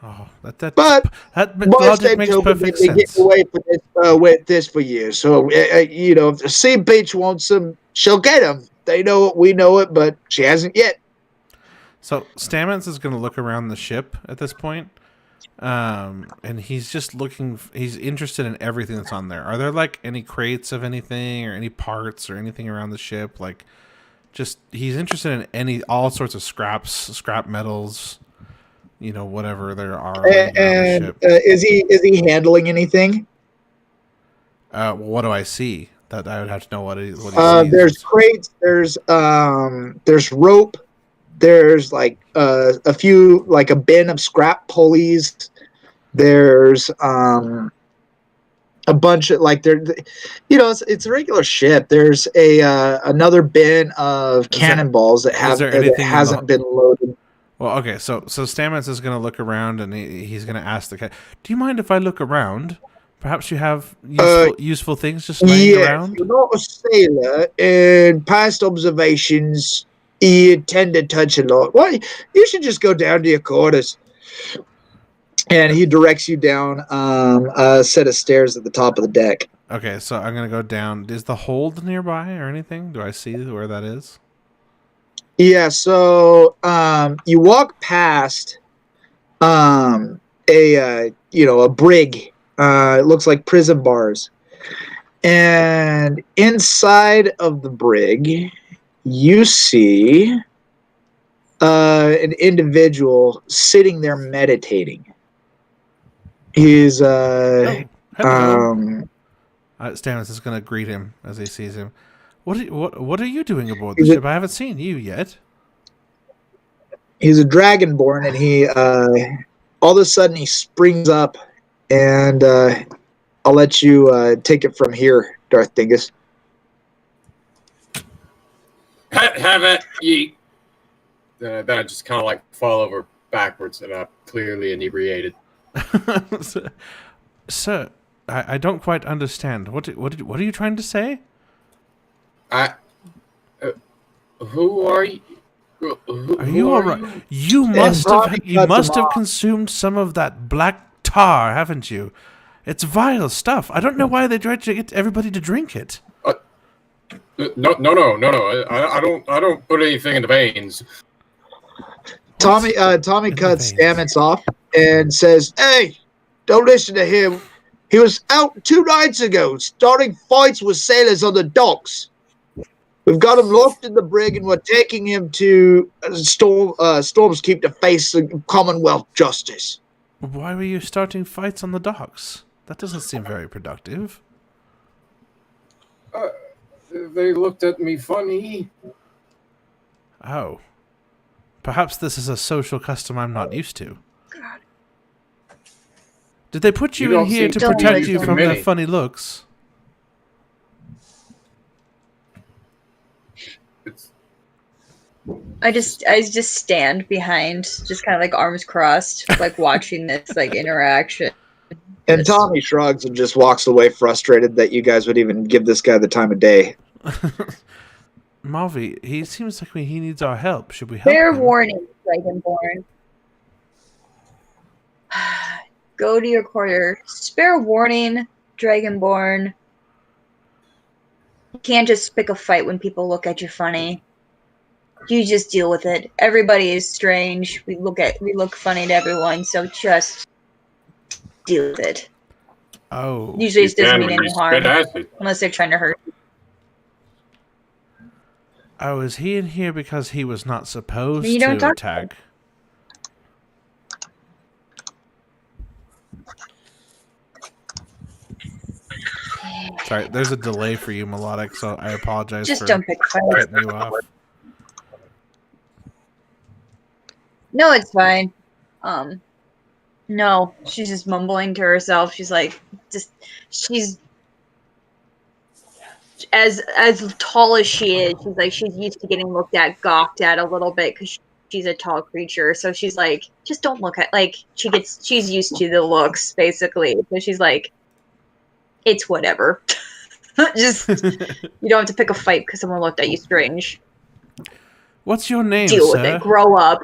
Oh, that But by logic same makes token, perfect they've been sense. getting away with this for years. So if the Sea Beach wants them, she'll get them. They know it, we know it, but she hasn't yet. So Stamets is going to look around the ship at this point, and he's just looking. He's interested in everything that's on there. Are there like any crates of anything or any parts or anything around the ship? Like, just he's interested in all sorts of scrap metals, whatever there are around And the ship. is he handling anything? What do I see? That I would have to know what he sees. There's crates. There's rope. There's like a few, like a bin of scrap pulleys. There's a bunch of like it's a regular ship. There's another bin of cannonballs that hasn't been loaded. Well, okay, so Stamets is going to look around and he's going to ask the guy, "Do you mind if I look around? Perhaps you have useful things just laying around?" You're not a sailor, and past observations, you tend to touch a lot. Well, you should just go down to your quarters. And he directs you down a set of stairs at the top of the deck. Okay, so I'm going to go down. Is the hold nearby or anything? Do I see where that is? Yeah, so you walk past a brig. It looks like prison bars. And inside of the brig, you see an individual sitting there meditating. He's Hello. Stamets is going to greet him as he sees him. What are you doing aboard the ship? I haven't seen you yet. He's a dragonborn, and he all of a sudden he springs up, and I'll let you take it from here, Darth Dingus. Have it, ye. Then I just kind of like fall over backwards, and I'm clearly inebriated. Sir, I don't quite understand. What are you trying to say? Who are you? Are you all right? You must have consumed some of that black tar, haven't you? It's vile stuff. I don't know why they tried to get everybody to drink it. No. I don't put anything in the veins. Tommy cuts Stamets off and says, "Hey, don't listen to him. He was out 2 nights ago, starting fights with sailors on the docks. We've got him locked in the brig, and we're taking him to Storm's Keep to face the Commonwealth justice." Why were you starting fights on the docks? That doesn't seem very productive. They looked at me funny. Oh. Perhaps this is a social custom I'm not used to. Did they put you in here to protect you from their funny looks? I just stand behind, just kind of like arms crossed, like watching this like interaction. And Tommy shrugs and just walks away, frustrated that you guys would even give this guy the time of day. Malvi, he seems like he needs our help. Should we help Fair him? warning, Dragonborn. Go to your quarter. Spare warning, Dragonborn. You can't just pick a fight when people look at you funny. You just deal with it. Everybody is strange. We look funny to everyone, so just deal with it. Oh. Usually You it doesn't can mean when any you harm spit acid. unless they're trying to hurt you. Oh, is he in here because he was not supposed You don't to talk attack? Sorry, there's a delay for you, Melodic, so I apologize Just for don't pick a fight. cutting you off. No, it's fine. No, she's just mumbling to herself. She's like, she's as tall as she is. She's like, she's used to getting looked at, gawked at a little bit because she's a tall creature. So she's like, just don't look at like she's used to the looks basically. So she's like, it's whatever. Just you don't have to pick a fight because someone looked at you strange. What's your name, Deal with sir? it. Grow up.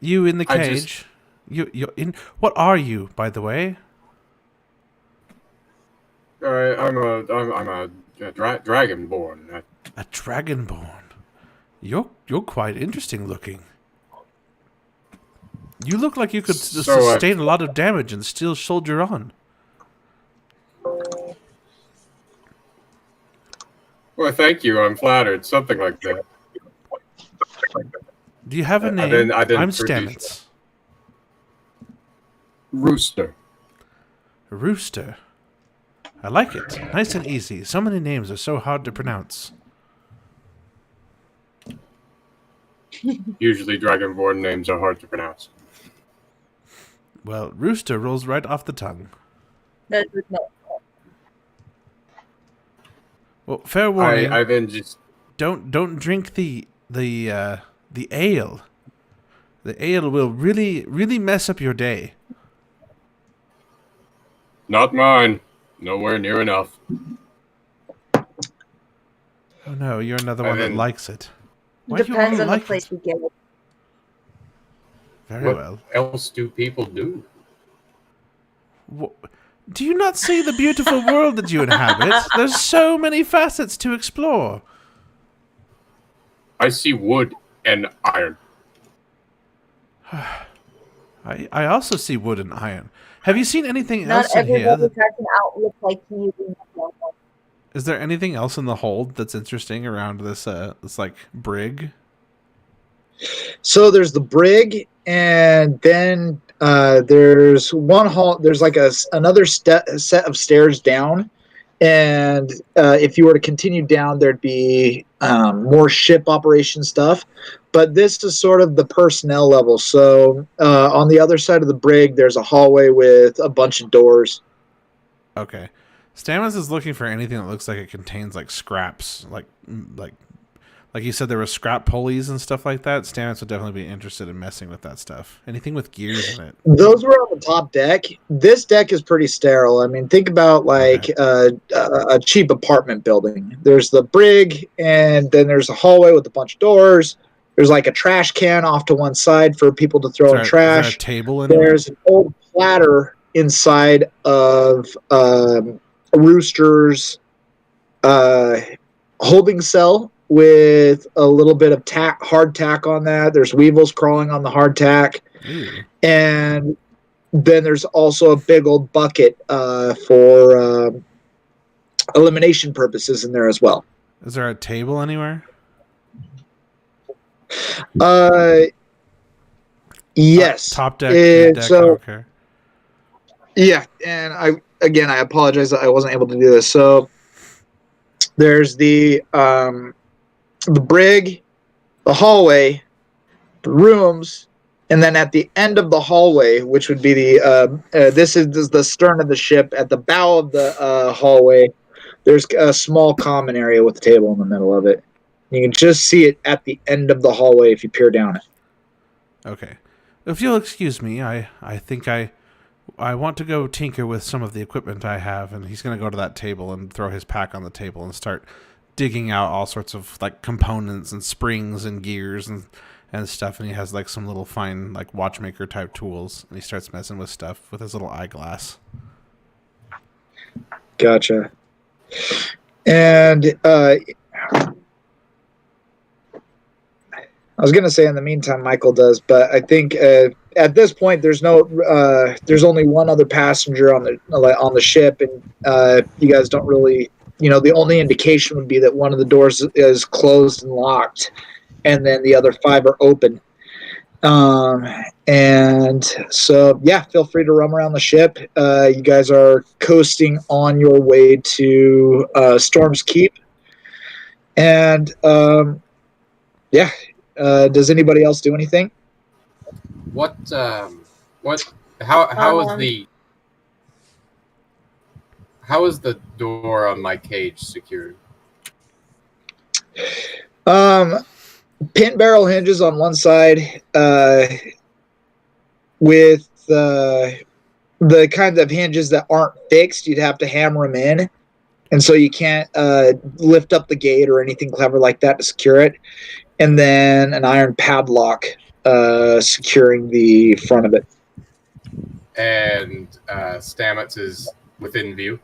You in the I cage? You're in. What are you, by the way? I'm a dragonborn. A dragonborn. You're quite interesting looking. You look like you could sustain a lot of damage and still soldier on. Well, thank you. I'm flattered. Something like that. Do you have a I name? didn't I'm produce Stamets. Rooster. Rooster. I like it. Nice and easy. So many names are so hard to pronounce. Usually, dragonborn names are hard to pronounce. Well, Rooster rolls right off the tongue. That's no. Well, fair warning. I then just Don't drink the ale. The ale will really mess up your day. not mine. Nowhere near enough. Oh no, you're another one that didn't- likes it. Why do you Depends only on the like place it? you get it. Very What well. else do people do? Do you not see the beautiful world that you inhabit? There's so many facets to explore. I see wood and iron. I also see wood and iron. Have you seen anything Not else in here? everybody has an outlook like you. Is there anything else in the hold that's interesting around this like brig? So there's the brig, and then there's one hall. There's like another set of stairs down, and if you were to continue down, there'd be more ship operation stuff. But this is sort of the personnel level. So on the other side of the brig, there's a hallway with a bunch of doors. Okay. Stamets is looking for anything that looks like it contains like scraps, like you said there were scrap pulleys and stuff like that. Stamets would definitely be interested in messing with that stuff. Anything with gears in it. Those were on the top deck. This deck is pretty sterile. I mean, think about like a cheap apartment building. There's the brig, and then there's a hallway with a bunch of doors. There's like a trash can off to one side for people to throw in Is trash. there a table in There's an old platter inside of Rooster's holding cell with a little bit of hard tack on that. There's weevils crawling on the hard tack. Ew. And then there's also a big old bucket for elimination purposes in there as well. Is there a table anywhere? Yes. Top deck, mid deck, I so don't care. yeah, and I apologize that I wasn't able to do this. So there's the brig, the hallway, the rooms, and then at the end of the hallway, which would be this is the stern of the ship. At the bow of the hallway, there's a small common area with a table in the middle of it. You can just see it at the end of the hallway if you peer down it. Okay. If you'll excuse me, I think I want to go tinker with some of the equipment I have, and he's going to go to that table and throw his pack on the table and start digging out all sorts of like components and springs and gears and stuff, and he has like some little fine like watchmaker type tools, and he starts messing with stuff with his little eyeglass. Gotcha. And I was going to say in the meantime, Michael does, but I think at this point, there's only one other passenger on the ship, and you guys don't really, the only indication would be that one of the doors is closed and locked, and then the other 5 are open. And so, yeah, feel free to roam around the ship. You guys are coasting on your way to Storm's Keep. And, does anybody else do anything? How is the door on my cage secured? Pin barrel hinges on one side, with the kind of hinges that aren't fixed. You'd have to hammer them in, and so you can't lift up the gate or anything clever like that to secure it. And then an iron padlock securing the front of it. And Stamets is within view.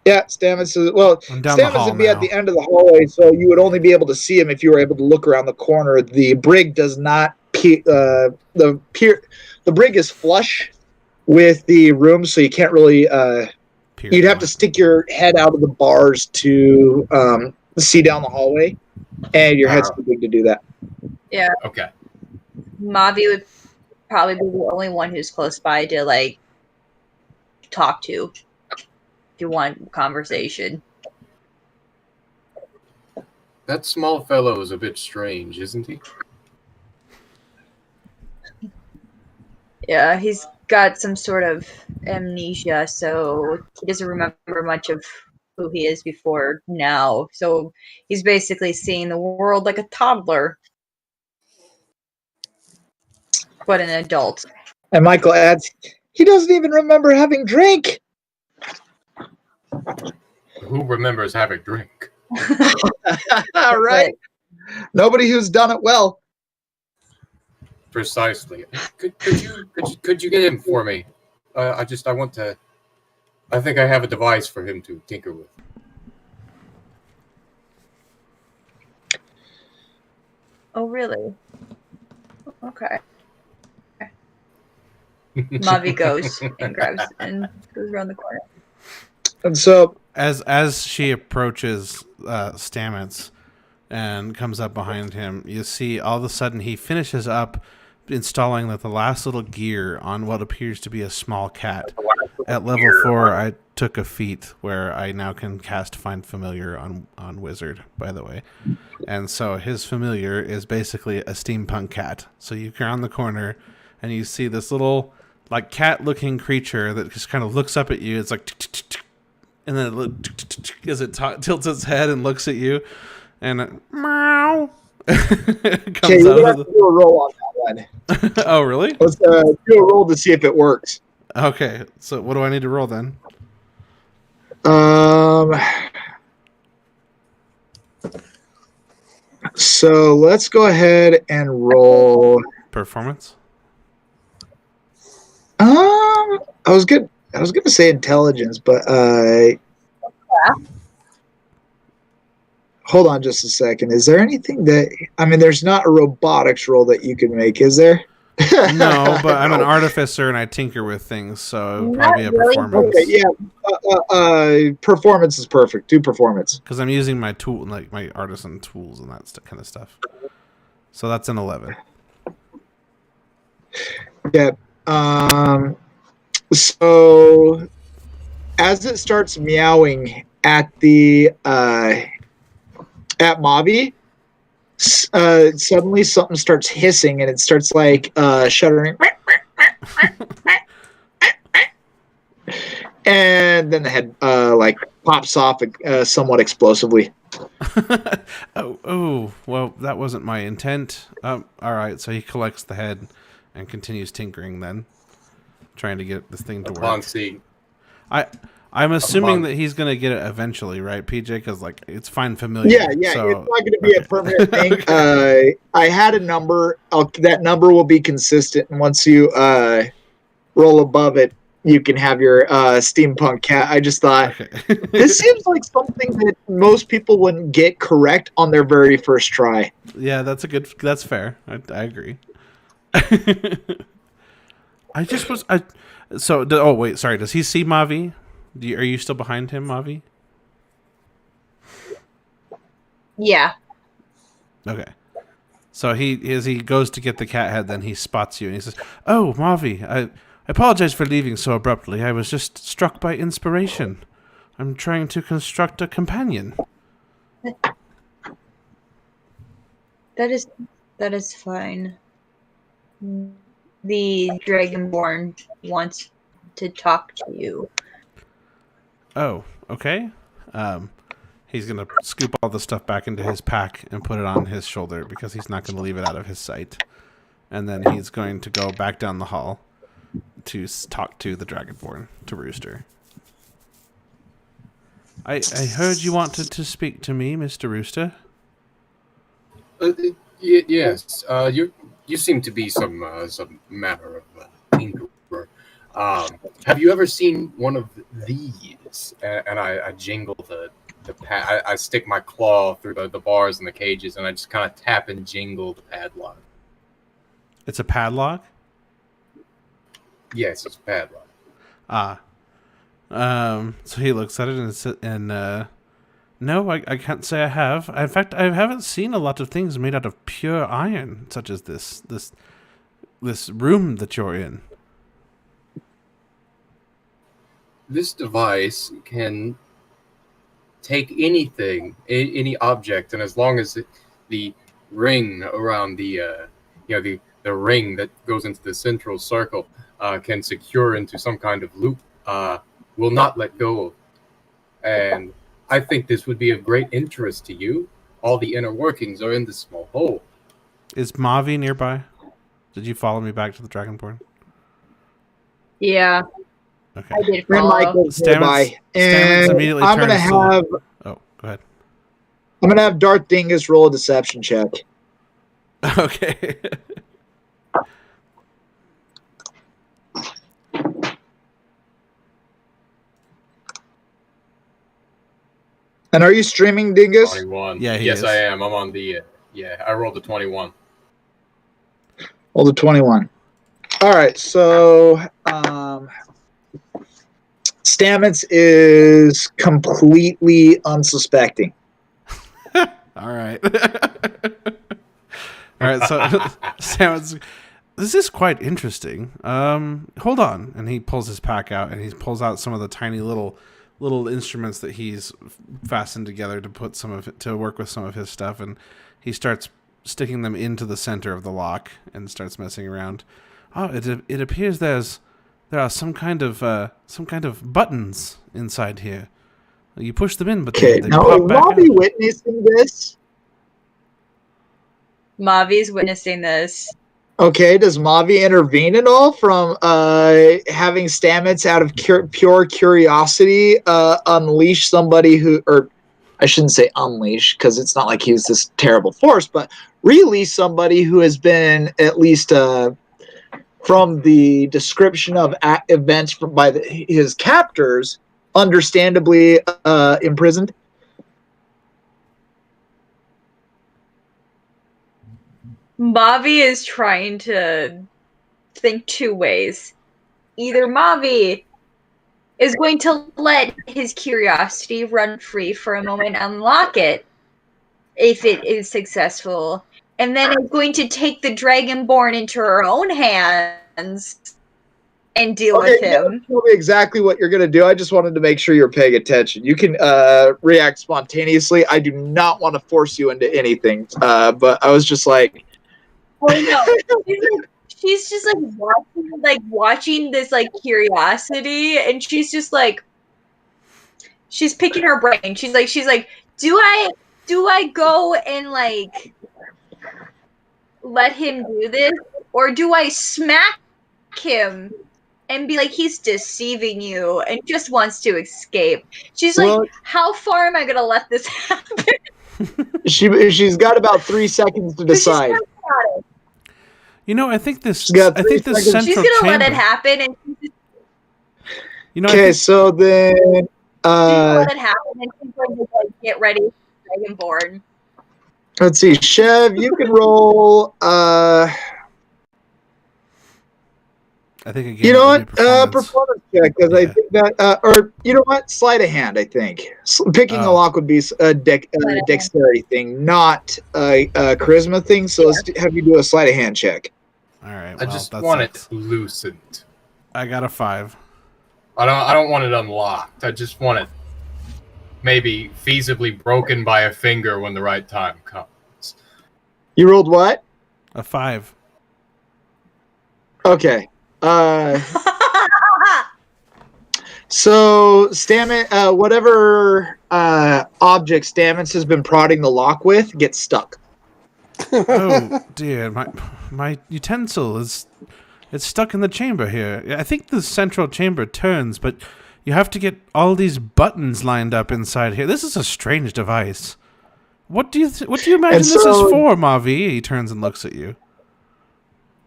Yeah, Stamets is Stamets would be now. at the end of the hallway, so you would only be able to see him if you were able to look around the corner. The brig does not. The brig is flush with the room, so you can't really. You'd have to stick your head out of the bars to see down the hallway, and your head's too big to do that. Yeah. Okay. Mavi would probably be the only one who's close by to like talk to if you want conversation. That small fellow is a bit strange, isn't he? Yeah, he's got some sort of amnesia, so he doesn't remember much of who he is before now. So he's basically seeing the world like a toddler, but an adult. And Michael adds, he doesn't even remember having drink. Who remembers having drink? All right. Nobody who's done it well. Precisely. Could you get him for me? I think I have a device for him to tinker with. Oh, really? Okay. Mavi goes and grabs and goes around the corner. And so, as she approaches Stamets and comes up behind him, you see all of a sudden he finishes up installing the last little gear on what appears to be a small cat. At level 4, I took a feat where I now can cast Find Familiar on Wizard, by the way. And so his familiar is basically a steampunk cat. So you go around the corner and you see this little like cat-looking creature that just kind of looks up at you. It's like, and then as it tilts its head and looks at you, and meow. okay, you have to do a roll on that one. Oh, really? Let's do a roll to see if it works. Okay, so what do I need to roll then? So let's go ahead and roll. Performance? I was going to say intelligence, but hold on just a second. Is there anything there's not a robotics roll that you can make, is there? No, but I'm an artificer and I tinker with things, so it would probably be a Really? performance. Okay, yeah. Performance is perfect. Do performance. Because I'm using my tool, like my artisan tools and that kind of stuff. So that's an 11. Yeah. So as it starts meowing at Mavi, suddenly something starts hissing and it starts like shuddering. And then the head like pops off somewhat explosively. Oh, well, that wasn't my intent. All right, so he collects the head and continues tinkering then, trying to get this thing to work. I'm assuming that he's going to get it eventually, right, PJ? Because like it's Find Familiar. Yeah, so, it's not going to be a permanent thing. Okay. I had a number. That number will be consistent, and once you roll above it, you can have your steampunk cat. I just thought this seems like something that most people wouldn't get correct on their very first try. Yeah, that's fair. I agree. I just was. Oh wait, sorry. Does he see Mavi? Are you still behind him, Mavi? Yeah. Okay. So as he goes to get the cat head, then he spots you and he says, "Oh, Mavi, I apologize for leaving so abruptly. I was just struck by inspiration. I'm trying to construct a companion." That is fine. The Dragonborn wants to talk to you. Oh, okay. He's gonna scoop all the stuff back into his pack and put it on his shoulder because he's not gonna leave it out of his sight. And then he's going to go back down the hall to talk to the Dragonborn, to Rooster. I heard you wanted to speak to me, Mr. Rooster. Yes. You seem to be some manner of tinkerer. Have you ever seen one of these? And I jingle the pad. I stick my claw through the bars and the cages, and I just kind of tap and jingle the padlock. It's a padlock? Yes, it's a padlock. So he looks at it and no, I can't say I have. In fact, I haven't seen a lot of things made out of pure iron, such as this room that you're in. This device can take anything, any object, and as long as the ring around the ring that goes into the central circle can secure into some kind of loop, will not let go of. And I think this would be of great interest to you. All the inner workings are in this small hole. Is Mavi nearby? Did you follow me back to the Dragonborn? Yeah. Okay. I did Friend follow. Michael's Stamets- nearby, Stamets and immediately I'm gonna turns to- have Oh, go ahead. I'm gonna have Darth Dingus roll a deception check. Okay. And are you streaming, Dingus? 21. Yeah, he yes, is. I am. I'm on the. I rolled a 21. Roll the 21. All right, so Stamets is completely unsuspecting. All right. All right, so Stamets, this is quite interesting. Hold on. And he pulls his pack out and he pulls out some of the tiny little instruments that he's fastened together to put to work with some of his stuff, and he starts sticking them into the center of the lock and starts messing around. Oh, it appears there are some kind of buttons inside here. You push them in, but Okay, they now pop is back Robbie out. witnessing this? Mavi's witnessing this. Okay, does Mavi intervene at all from having Stamets out of pure curiosity unleash somebody who, or I shouldn't say unleash because it's not like he's this terrible force, but release somebody who has been at least from the description of events by his captors, understandably imprisoned? Mavi is trying to think two ways. Either Mavi is going to let his curiosity run free for a moment, unlock it, if it is successful, and then is going to take the Dragonborn into her own hands and deal with him. Tell me exactly what you're going to do. I just wanted to make sure you're paying attention. You can react spontaneously. I do not want to force you into anything, but I was just like, Oh no. She's just watching this curiosity, and she's just she's picking her brain. She's like, do I go and let him do this, or do I smack him and be like, he's deceiving you and just wants to escape? She's Well- like, how far am I gonna let this happen? she's got about 3 seconds to decide. You know, I think this got I think this 3 seconds. She's central gonna let it chamber. happen, and she's You know, I Okay, think, so then gonna let it happen, and she's going to get ready for Dragonborn. let's see, Chev, you can roll I think again. You know it would what? be performance. Performance check, because I Yeah. think that, or you know what? Sleight of hand. I think picking a Oh. lock would be a dexterity thing, not a charisma thing. So let's have you do a sleight of hand check. All right. I Well, just that want sucks. it loosened. I got a 5. I don't want it unlocked. I just want it maybe feasibly broken by a finger when the right time comes. You rolled what? A 5. Okay. So whatever object Stamets has been prodding the lock with gets stuck. Oh dear, my utensil it's stuck in the chamber here. I think the central chamber turns, but you have to get all these buttons lined up inside here. This is a strange device. What do you imagine And this is so- for, Mavi? He turns and looks at you.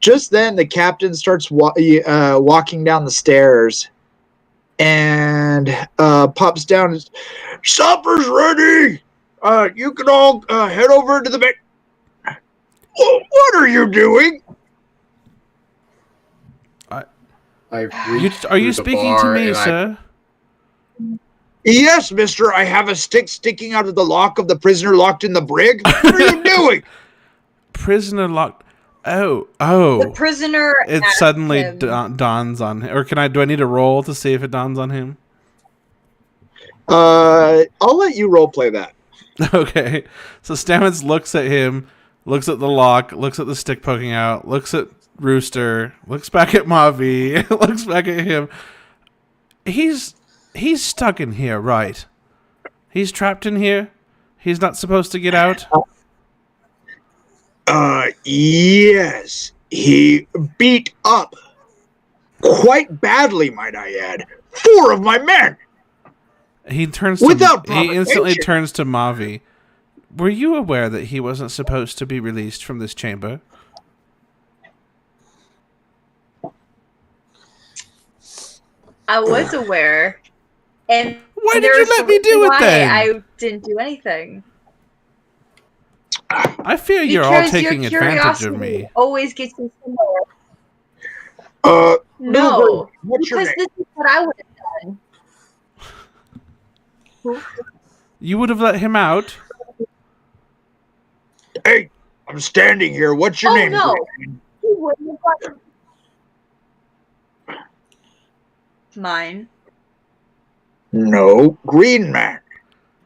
Just then, the captain starts walking down the stairs and pops down. Supper's ready. You can all head over to the bed. What are you doing? Are you speaking to me, sir? Yes, mister. I have a stick sticking out of the lock of the prisoner locked in the brig. What are you doing? Prisoner locked. Oh. The prisoner. It asked suddenly him- dawns on him. Or do I need a roll to see if it dawns on him? I'll let you role play that. Okay. So Stamets looks at him, looks at the lock, looks at the stick poking out, looks at Rooster, looks back at Mavi, looks back at him. He's stuck in here, right? He's trapped in here? He's not supposed to get out? Yes. He beat up quite badly, might I add, 4 of my men. He turns Without he instantly provocation. turns to Mavi. Were you aware that he wasn't supposed to be released from this chamber? I was aware. And Why did you there's let me a do reason it why then? I didn't do anything. I fear you're all Because taking your advantage of curiosity me. always gets you somewhere. Little No, girl, what's your because name? this is what I would have done. You would have let him out? Hey, I'm standing here. What's your Oh, name? no. Green? He wouldn't have gotten mine. No, Green Man.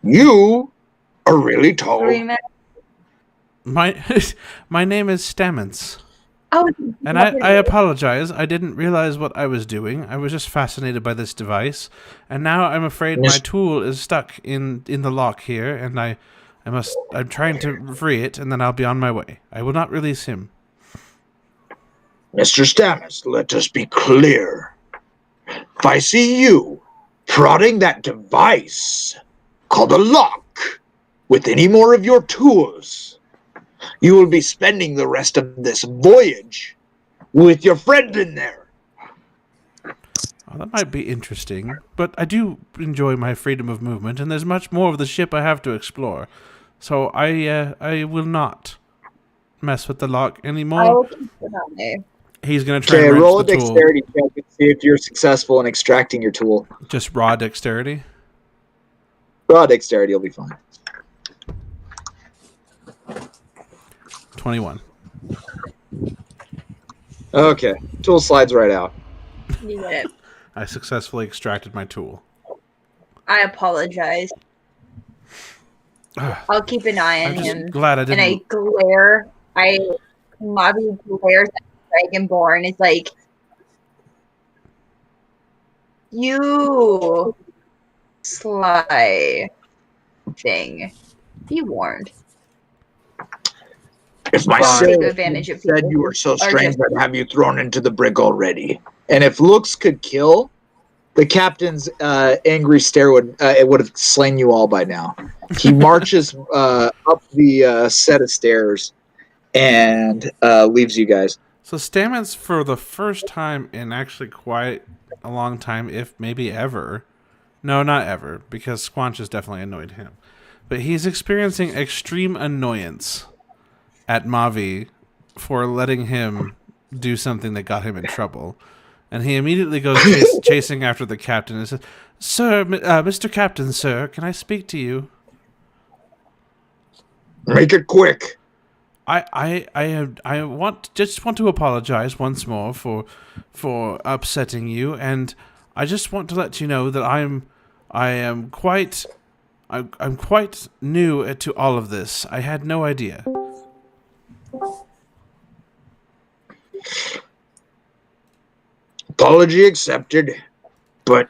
You are really tall. Green Man. My name is Stamets. Oh, And I apologize. I didn't realize what I was doing. I was just fascinated by this device. And now I'm afraid my Miss- tool is stuck in the lock here, and I'm trying to free it, and then I'll be on my way. I will not release him. Mr. Stamets, let us be clear. If I see you prodding that device called a lock with any more of your tools, you will be spending the rest of this voyage with your friend in there. Well, that might be interesting, but I do enjoy my freedom of movement, and there's much more of the ship I have to explore. So I will not mess with the lock anymore. I'll keep it on there. He's gonna try Okay, and roll a wrench the tool. dexterity check and see if you're successful in extracting your tool. Just raw dexterity. Raw dexterity will be fine. 21. Okay, tool slides right out. You get it. I successfully extracted my tool. I apologize. I'll keep an eye on I'm him. just glad I And I didn't. glare. Mavi glares at Dragonborn. It's like, you sly thing. Be warned. If my Don't take sailor advantage of said people you were so are strange, just- I'd have you thrown into the brig already. And if looks could kill, the captain's angry stare would have slain you all by now. He marches up the set of stairs and leaves you guys. So Stamets, for the first time in actually quite a long time, if maybe ever, no, not ever, because Squanch has definitely annoyed him, but he's experiencing extreme annoyance at Mavi for letting him do something that got him in trouble. And he immediately goes chasing after the captain and says, "Sir, Mr. Captain, sir, can I speak to you?" Make it quick. I want to apologize once more for upsetting you, and I just want to let you know that I'm quite new to all of this. I had no idea. Apology accepted, but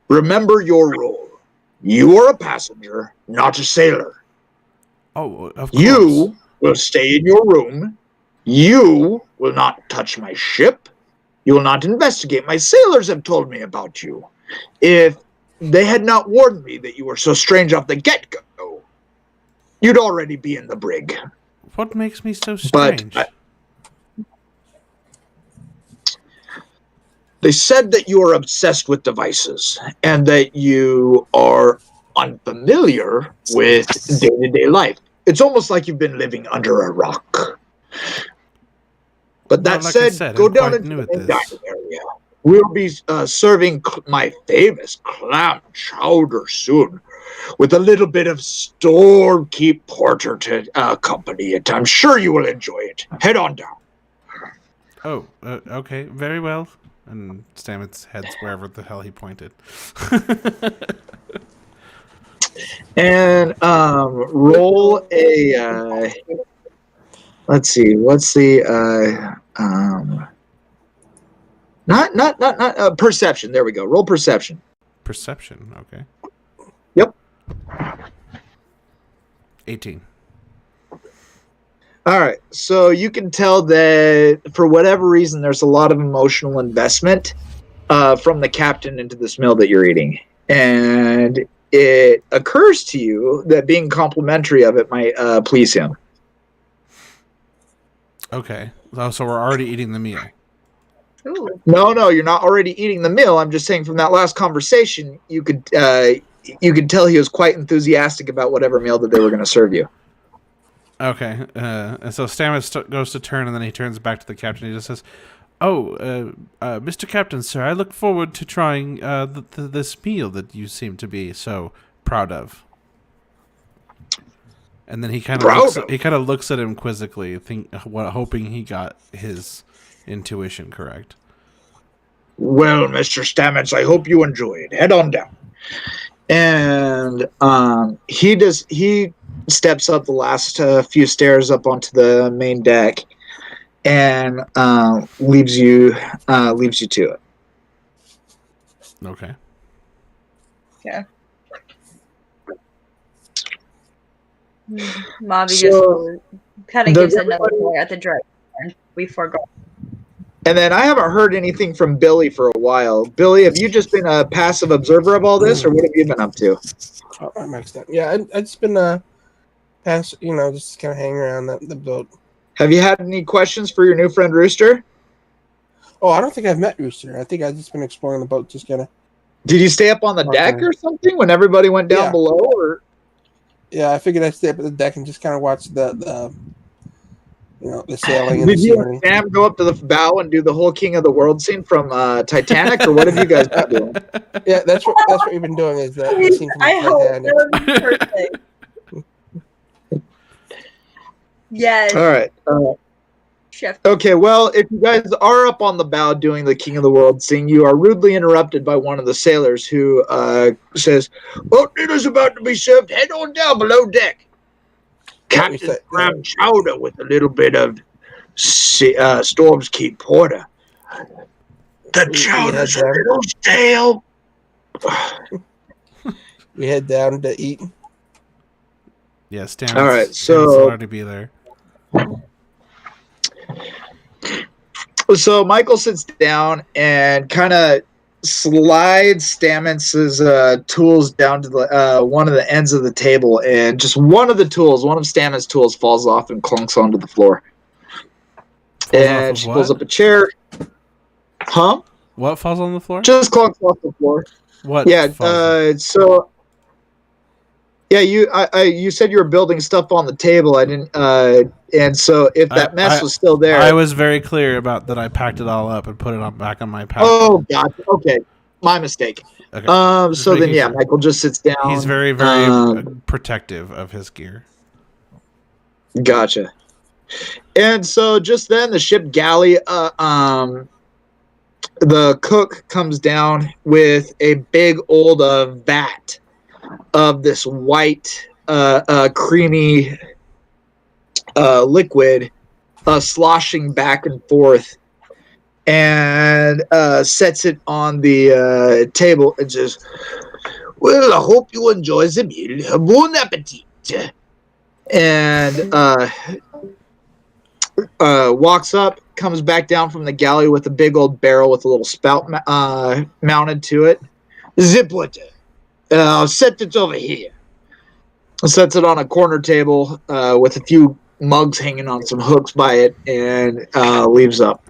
remember your role. You are a passenger, not a sailor. Oh, of course. You will stay in your room. You will not touch my ship. You will not investigate. My sailors have told me about you. If they had not warned me that you were so strange off the get-go, you'd already be in the brig. What makes me so But strange? they said that you are obsessed with devices and that you are unfamiliar with day-to-day life. It's almost like you've been living under a rock. But that Well, like I said, said, go I'm down quite into new the at main this. dining area. We'll be serving my famous clam chowder soon, with a little bit of Stormkeep Porter to accompany it. I'm sure you will enjoy it. Head on down. Oh, okay, very well. And Stamets heads wherever the hell he pointed. And roll a. Let's see. What's the not perception. There we go. Roll perception. Perception, okay. Yep. 18. All right. So you can tell that for whatever reason, there's a lot of emotional investment from the captain into this meal that you're eating, and it occurs to you that being complimentary of it might please him. Okay. Oh, so we're already eating the meal. Ooh. No, you're not already eating the meal. I'm just saying from that last conversation, you could tell he was quite enthusiastic about whatever meal that they were going to serve you. Okay. And so Stamets goes to turn, and then he turns back to the captain. He just says, "Oh, Mr. Captain, sir, I look forward to trying this meal that you seem to be so proud of." And then he kind of looks at him quizzically, hoping he got his intuition correct. Well, Mr. Stamets, I hope you enjoy it. Head on down. And he steps up the last few stairs up onto the main deck and leaves you to it. Okay. Yeah. Mavi So, just kind of does gives another everybody- look at the director. We forgot. And then I haven't heard anything from Billy for a while. Billy, have you just been a passive observer of all this, or what have you been up to? Oh, I maxed that. Yeah, I just been just kind of hanging around the boat. Have you had any questions for your new friend Rooster? Oh, I don't think I've met Rooster. I think I've just been exploring the boat, just kind of. Did you stay up on the deck or something when everybody went down Yeah. below? Or Yeah, I figured I'd stay up at the deck and just kind of watch the sailing and the did you scenery. and Sam go up to the bow and do the whole King of the World scene from Titanic, or what have you guys been doing? Yeah, that's what we've been doing. Is the scene from I hope Titanic. that would be perfect. Yes, All right. Chef. Okay, well, if you guys are up on the bow doing the King of the World scene, you are rudely interrupted by one of the sailors who says, "Well, dinner's about to be served. Head on down below deck. Captain clam chowder with a little bit of Storm's Keep Porter. The chowder's a little stale." We head down to eat. Yeah, Stamets. All right, Stamets so- will already be there. So Michael sits down and kind of slides Stamets' tools down to the one of the ends of the table, and just one of Stamets' tools falls off and clunks onto the floor. Falls off And of she what? pulls up a chair. Huh? What falls on the floor? Just clunks off the floor. What? Yeah. falls- So Yeah, you said you were building stuff on the table. I didn't, and so if that mess was still there, I was very clear about that. I packed it all up and put it back on my pack. oh, gotcha. Okay, my mistake. Okay. Just So then, making yeah, sure. Michael just sits down. He's very, very protective of his gear. Gotcha. And so just then, the ship galley, the cook comes down with a big old vat of this white, creamy liquid, sloshing back and forth, and sets it on the table and says, "Well, I hope you enjoy the meal. Bon appetit." And walks up, comes back down from the galley with a big old barrel with a little spout mounted to it. Zipwater. I'll set it over here. Sets it on a corner table with a few mugs hanging on some hooks by it, and leaves up.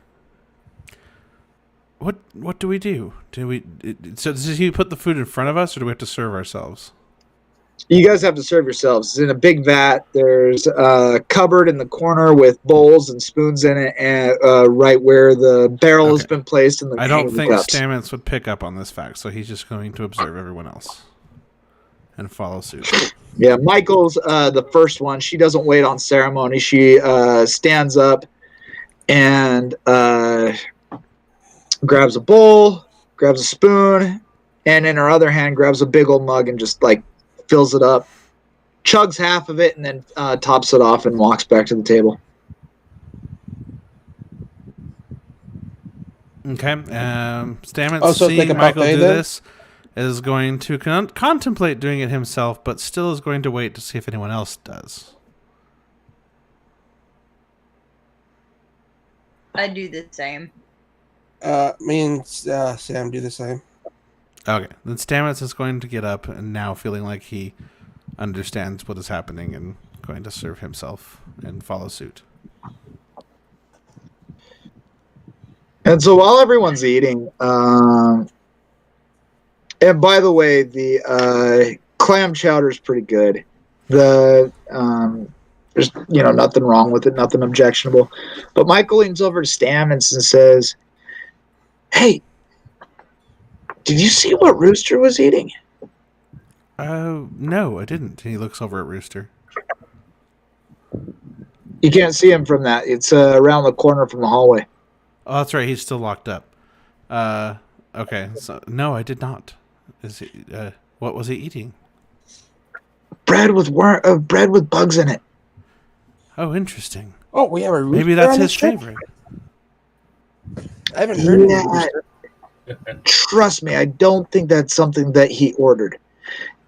What do we do? So does he put the food in front of us, or do we have to serve ourselves? You guys have to serve yourselves. It's in a big vat. There's a cupboard in the corner with bowls and spoons in it, and right where the barrel has been placed. In the I don't think cups. Stamets would pick up on this fact, so he's just going to observe everyone else and follow suit. Yeah, Michael's the first one. She doesn't wait on ceremony. She stands up and grabs a bowl, grabs a spoon, and in her other hand grabs a big old mug and just like fills it up, chugs half of it, and then tops it off and walks back to the table. Okay. Stamets, Also, think seeing about Michael do then. this, is going to contemplate doing it himself, but still is going to wait to see if anyone else does. I do the same. Me and Sam do the same. Okay. Then Stamets is going to get up and now feeling like he understands what is happening and going to serve himself and follow suit. And so while everyone's eating, and by the way, the clam chowder is pretty good. There's nothing wrong with it, nothing objectionable. But Michael leans over to Stamets and says, "Hey, did you see what Rooster was eating?" No, I didn't. He looks over at Rooster. You can't see him from that. It's around the corner from the hallway. Oh, that's right. He's still locked up. Okay. So no, I did not. Is he? What was he eating? Bread with bugs in it. Oh, interesting. Oh, we have a rooster. Maybe that's on his the ship? favorite. I haven't heard of Yeah. rooster. Trust me, I don't think that's something that he ordered.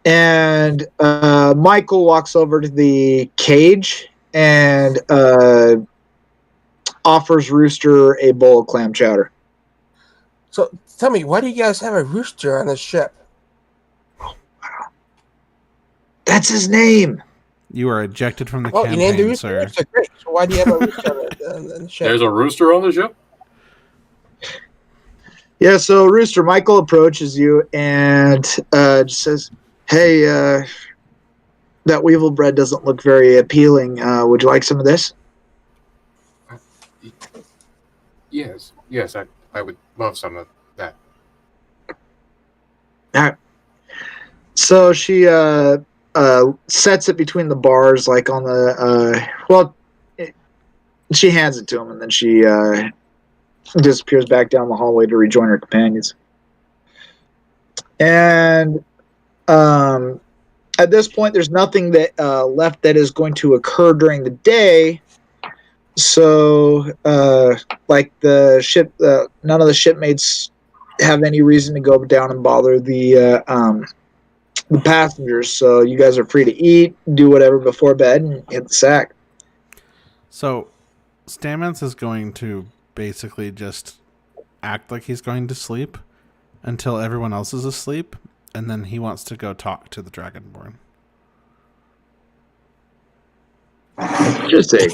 And Michael walks over to the cage and offers Rooster a bowl of clam chowder. So tell me, why do you guys have a rooster on the ship? That's his name. You are ejected from the Oh, you named the campaign, rooster. sir. Rooster, great. So why do you have a rooster on the ship? There's a rooster on the ship? Yeah, so Rooster, Michael approaches you and just says, "Hey, that weevil bread doesn't look very appealing. Would you like some of this?" Yes, I would love some of that. So she sets it between the bars, like on the she hands it to him, and then she disappears back down the hallway to rejoin her companions. And at this point, there's nothing that left that is going to occur during the day. So, like the ship, none of the shipmates have any reason to go down and bother the passengers. So you guys are free to eat, do whatever before bed, and hit the sack. So, Stamets is going to basically just act like he's going to sleep until everyone else is asleep, and then he wants to go talk to the Dragonborn. Just say,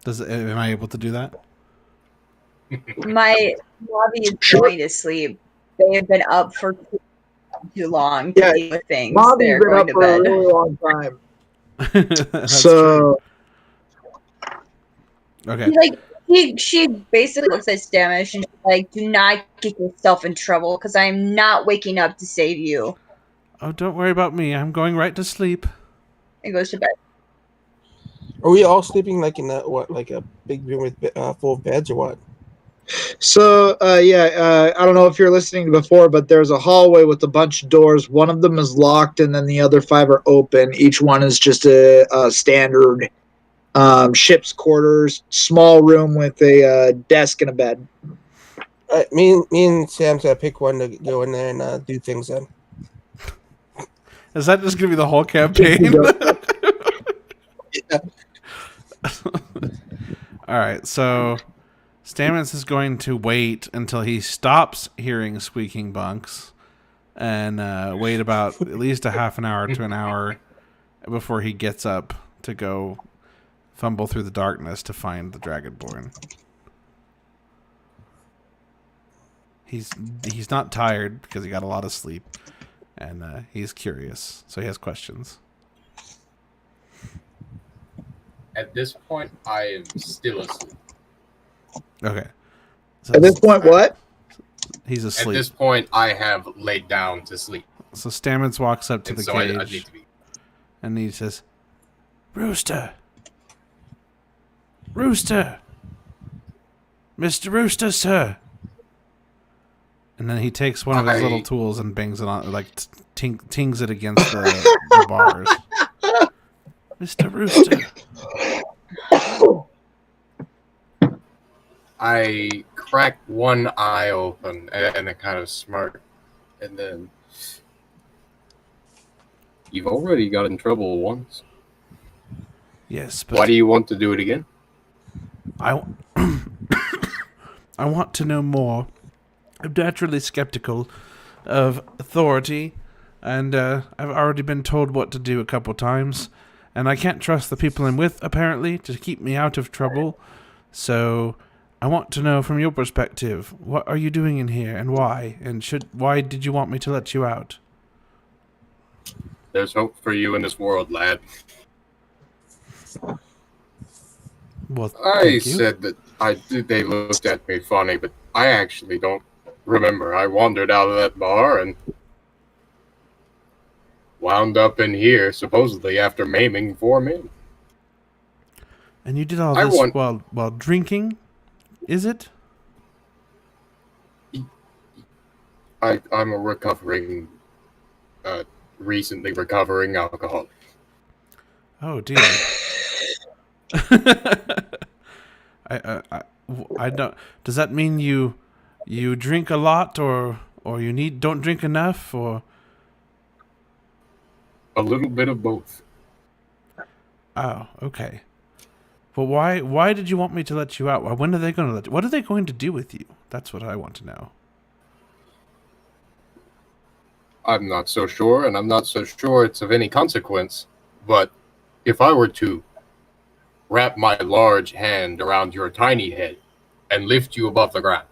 Am I able to do that? My lobby is going to sleep. They have been up for too long to Yeah, deal with things. Bobby's They're been going up to for a bed. really long time. That's So true. Okay. She basically looks at Stamish and she's like, "Do not get yourself in trouble, because I am not waking up to save you." Oh, don't worry about me. I'm going right to sleep. And goes to bed. Are we all sleeping like in like a big room with full of beds or what? I don't know if you're listening before, but there's a hallway with a bunch of doors. One of them is locked, and then the other 5 are open. Each one is just a standard ship's quarters, small room with a desk and a bed. Me and Sam's gonna pick one to go in there and do things then. Is that just gonna be the whole campaign? All right, so Stamets is going to wait until he stops hearing squeaking bunks, and wait about at least a half an hour to an hour before he gets up to go fumble through the darkness to find the Dragonborn. He's not tired because he got a lot of sleep, and he's curious, so he has questions. At this point, I am still asleep. Okay. So At this point, what? he's At asleep. this point, I have laid down to sleep. So Stamets walks up to And the so cage I need to be. and he says, "Rooster! Rooster! Mr. Rooster, sir!" And then he takes one of his little tools and bangs it on, like tings it against the bars. Mr. Rooster. I crack one eye open and I kind of smirk. And then, you've already got in trouble once. Yes, but Why do you want to do it again? I want to know more. I'm naturally skeptical of authority, and I've already been told what to do a couple times, and I can't trust the people I'm with, apparently, to keep me out of trouble. So I want to know from your perspective, what are you doing in here, and why? And why did you want me to let you out? There's hope for you in this world, lad. Well, I thank you. said that they looked at me funny, but I actually don't remember. I wandered out of that bar and wound up in here, supposedly after maiming 4 men. And you did all I this want- while drinking, is it? I'm a recently recovering alcoholic. Oh dear. I don't. Does that mean you drink a lot, or you don't drink enough, or? A little bit of both. Oh, okay. Well, why did you want me to let you out? When are they going to let you? What are they going to do with you? That's what I want to know. I'm not so sure, and I'm not so sure it's of any consequence. But if I were to wrap my large hand around your tiny head and lift you above the ground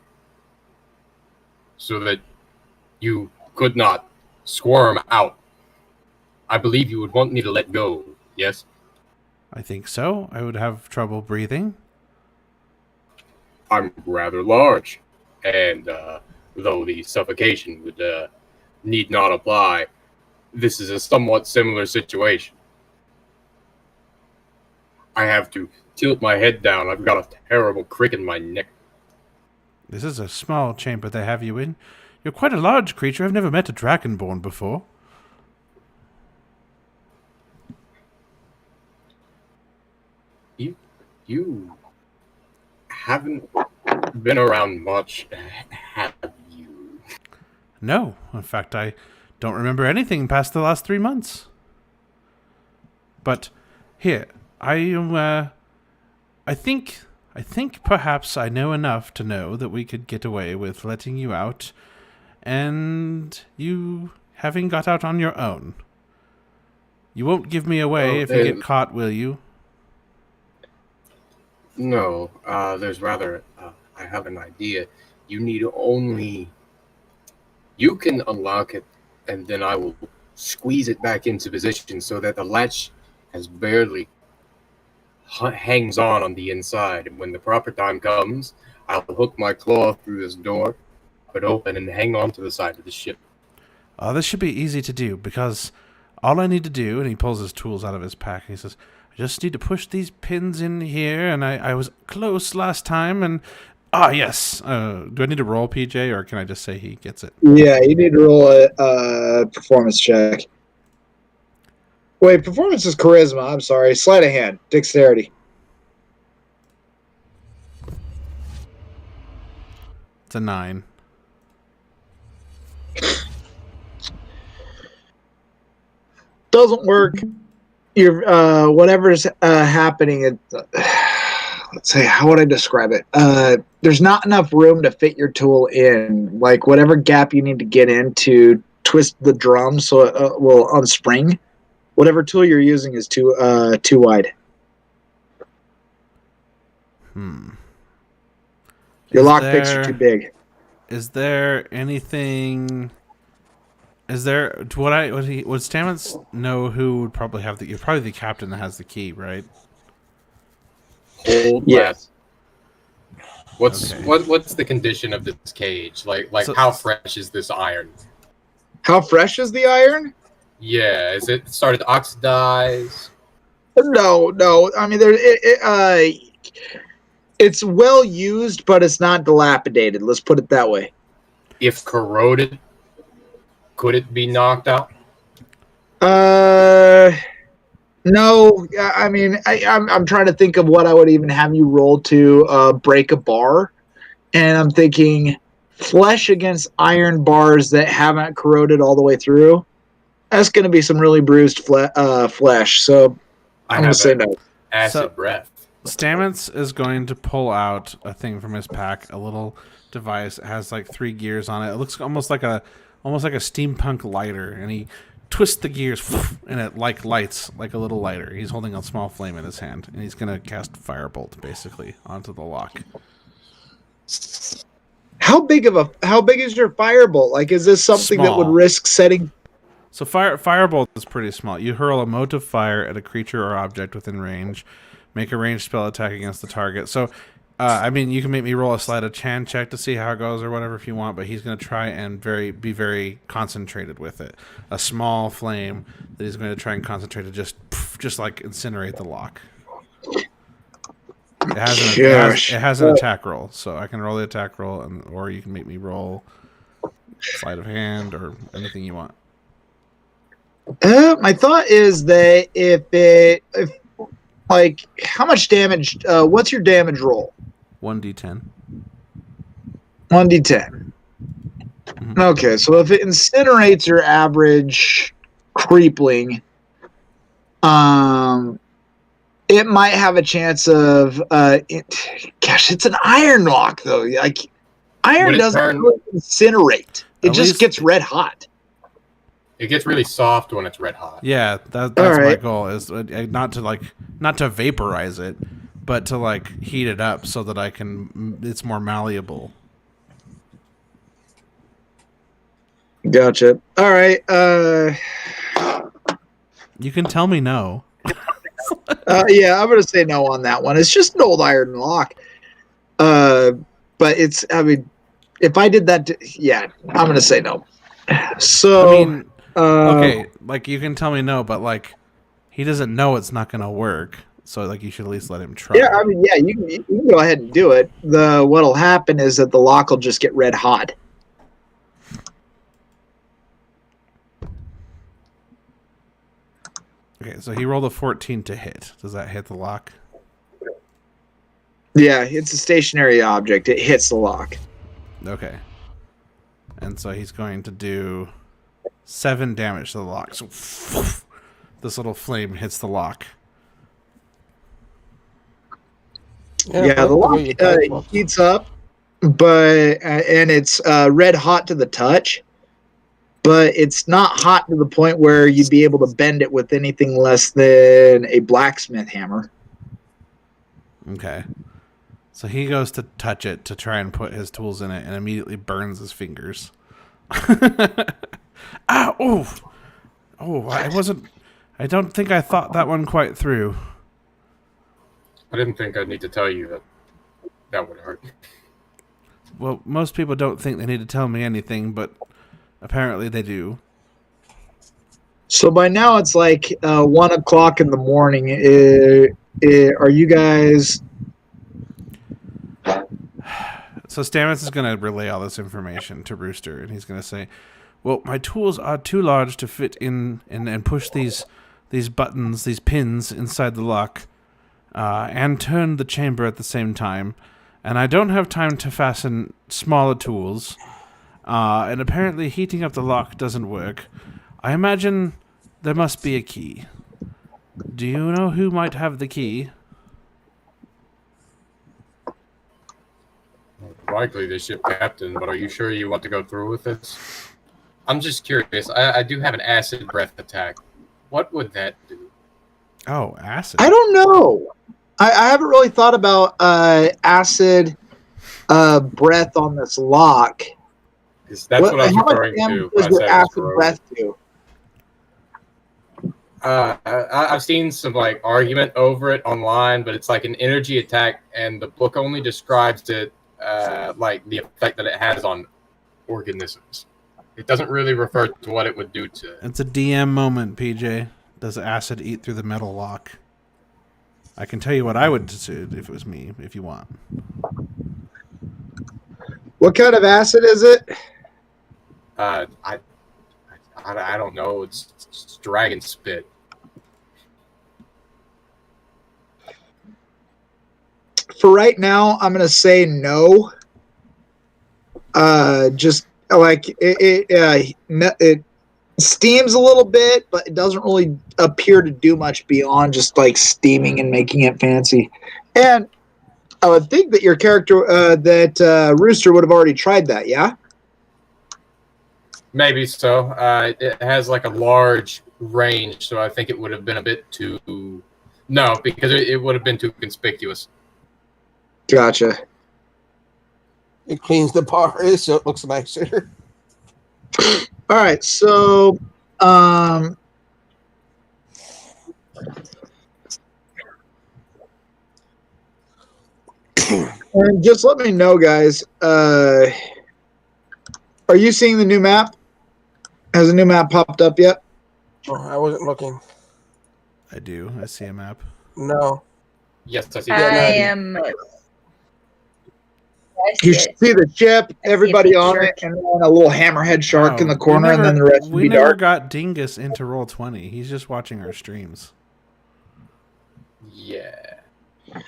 so that you could not squirm out, I believe you would want me to let go, yes? I think so. I would have trouble breathing. I'm rather large, and though the suffocation would need not apply, this is a somewhat similar situation. I have to tilt my head down. I've got a terrible crick in my neck. This is a small chamber they have you in. You're quite a large creature. I've never met a dragonborn before. You haven't been around much, have you? No. In fact, I don't remember anything past the last 3 months. But here, I think perhaps I know enough to know that we could get away with letting you out, and you having got out on your own. You won't give me away if you get caught, will you? No, there's rather, I have an idea. You can unlock it and then I will squeeze it back into position so that the latch has barely hangs on the inside. And when the proper time comes, I'll hook my claw through this door, put it open, and hang on to the side of the ship. This should be easy to do because all I need to do, and he pulls his tools out of his pack, and he says, I just need to push these pins in here, and I was close last time, and yes. Do I need to roll, PJ, or can I just say he gets it? Yeah, you need to roll a performance check. Wait, performance is charisma. I'm sorry. Sleight of hand. Dexterity. It's a 9. Doesn't work. You're whatever's happening. Let's say, how would I describe it? There's not enough room to fit your tool in. Like whatever gap you need to get in to twist the drum so it will unspring. Whatever tool you're using is too wide. Your lockpicks are too big. Is there anything? Is there would Stamets know who would probably have the? Probably the captain that has the key, right? Hold Yes. What's Okay. what's the condition of this cage? Like So- how fresh is this iron? How fresh is the iron? Yeah, is it started to oxidize? No. I mean, it's well used, but it's not dilapidated. Let's put it that way. If corroded, could it be knocked out? No. I mean, I'm trying to think of what I would even have you roll to break a bar, and I'm thinking flesh against iron bars that haven't corroded all the way through. That's going to be some really bruised flesh. So I'm going to say no. Acid So- breath. Stamets is going to pull out a thing from his pack, a little device. It has like 3 gears on it. It looks almost like a steampunk lighter, and he twists the gears, and it like lights like a little lighter. He's holding a small flame in his hand, and he's gonna cast firebolt basically onto the lock. How big is your firebolt? Like, is this something that would Small. risk setting? So firebolt is pretty small. You hurl a mote of fire at a creature or object within range. Make a ranged spell attack against the target. So, I mean, you can make me roll a sleight of hand check to see how it goes or whatever if you want, but he's going to try and be very concentrated with it. A small flame that he's going to try and concentrate to just like incinerate the lock. It has an attack roll, so I can roll the attack roll, or you can make me roll sleight of hand or anything you want. My thought is that if like, how much damage? What's your damage roll? 1d10. 1d10. Mhm. Okay, so if it incinerates your average creepling, it might have a chance of. Gosh, it's an iron lock though. Like, iron Would it doesn't turn- really incinerate. It At just least- gets red hot. It gets really soft when it's red hot. Yeah, that's All my right. goal is not to vaporize it, but to like heat it up so that it's more malleable. Gotcha. All right. You can tell me no. Yeah, I'm gonna say no on that one. It's just an old iron lock. But it's. I mean, if I did that, yeah, I'm gonna say no. So. I mean, Uh, okay, like you can tell me no, but like he doesn't know it's not gonna work, so like you should at least let him try. Yeah, I mean, yeah, you can go ahead and do it. What'll happen is that the lock will just get red hot. Okay, so he rolled a 14 to hit. Does that hit the lock? Yeah, it's a stationary object. It hits the lock. Okay. And so he's going to do 7 damage to the lock. So this little flame hits the lock. Yeah, the lock heats up, but and it's red hot to the touch, but it's not hot to the point where you'd be able to bend it with anything less than a blacksmith hammer. Okay. So he goes to touch it to try and put his tools in it and immediately burns his fingers. Ah! Oh! I wasn't. I don't think I thought that one quite through. I didn't think I'd need to tell you that that would hurt. Well, most people don't think they need to tell me anything, but apparently they do. So by now it's like 1 o'clock in the morning. Are you guys? So Stamets is going to relay all this information to Rooster, and he's going to say, well, my tools are too large to fit in and push these buttons, these pins inside the lock, and turn the chamber at the same time. And I don't have time to fasten smaller tools. And apparently heating up the lock doesn't work. I imagine there must be a key. Do you know who might have the key? Likely the ship captain, but are you sure you want to go through with this? I'm just curious. I do have an acid breath attack. What would that do? Oh, acid. I don't know. I haven't really thought about acid breath on this lock. 'Cause that's what I was how much referring damage to when I does said the it was acid corrosive. breath do? I've seen some like argument over it online, but it's like an energy attack, and the book only describes it like the effect that it has on organisms. It doesn't really refer to what it would do to. It's a DM moment, PJ. Does acid eat through the metal lock? I can tell you what I would do if it was me, if you want. What kind of acid is it? I don't know. It's dragon spit. For right now, I'm gonna say no. Just like it steams a little bit, but it doesn't really appear to do much beyond just like steaming and making it fancy. And I would think that your character, Rooster, would have already tried that. Yeah. Maybe so. It has like a large range, so I think it would have been a bit too. No, because it would have been too conspicuous. Gotcha. It cleans the bars so it looks nicer. All right, so and just let me know, guys. Are you seeing the new map? Has a new map popped up yet? Oh, I wasn't looking. I do. I see a map. No. Yes, I see I that. am. You should see the ship, everybody on it, and then a little hammerhead shark in the corner, and then the rest would We be never dark. got Dingus into Roll20. He's just watching our streams. Yeah. I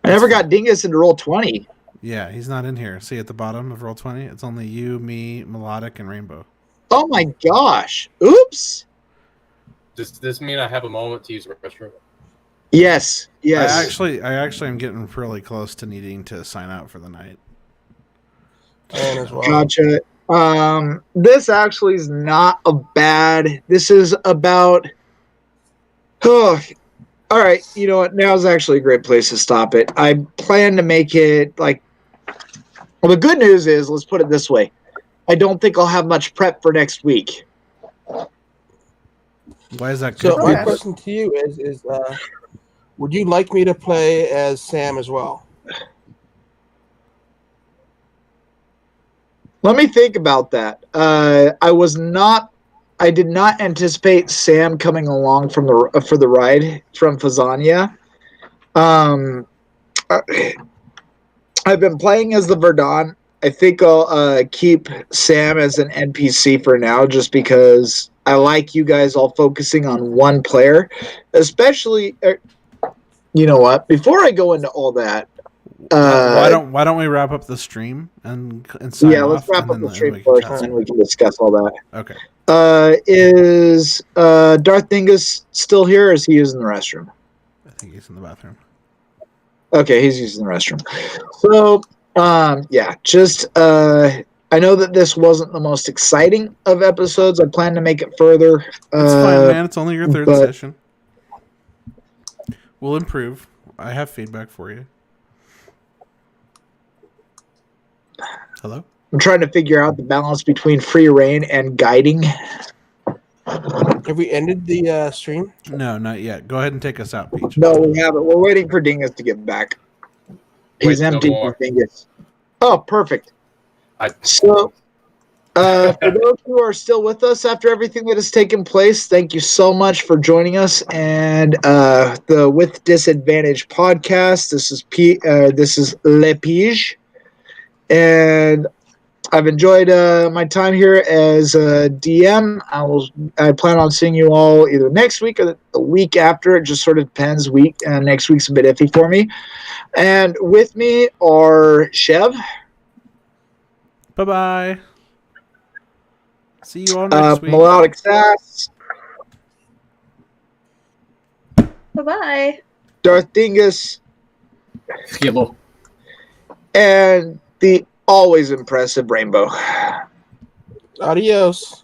never got Dingus into Roll20. Yeah, he's not in here. See at the bottom of Roll20? It's only you, me, Melodic, and Rainbow. Oh my gosh! Oops. Does this mean I have a moment to use the restroom? Yes. Yes. I actually am getting really close to needing to sign out for the night. And as well. Gotcha. This actually is not a bad. This is about. Oh, all right. You know what? Now's actually a great place to stop it. I plan to make it like. Well, the good news is, let's put it this way. I don't think I'll have much prep for next week. Why is that good? So my question to you is would you like me to play as Sam as well? Let me think about that. I did not anticipate Sam coming along for the ride from Fazania. I've been playing as the Verdun. I think I'll keep Sam as an NPC for now, just because I like you guys all focusing on one player, especially. You know what? Before I go into all that, why don't we wrap up the stream and sign yeah, off, let's wrap and up then the stream we can first, chat and then some we can discuss all that. more. Okay. Is Darth Dingus still here, or is he using the restroom? I think he's in the bathroom. Okay, he's using the restroom. So, yeah, just I know that this wasn't the most exciting of episodes. I plan to make it further. It's fine, man. It's only your third but- session. We'll improve. I have feedback for you. Hello? I'm trying to figure out the balance between free reign and guiding. Have we ended the stream? No, not yet. Go ahead and take us out, Peach. No, we haven't. We're waiting for Dingus to get back. He's Wait, no empty, more. Dingus. Oh, perfect. I- So, for those who are still with us after everything that has taken place, thank you so much for joining us. And the With Disadvantage podcast. This is Le Pige, and I've enjoyed my time here as a DM. I plan on seeing you all either next week or the week after. It just sort of depends. Next week's a bit iffy for me. And with me are Chev, Bye-bye. See you all next week. Melodic Sass, Bye-bye. Darth Dingus, Skibble. and the always impressive Rainbow. Adios.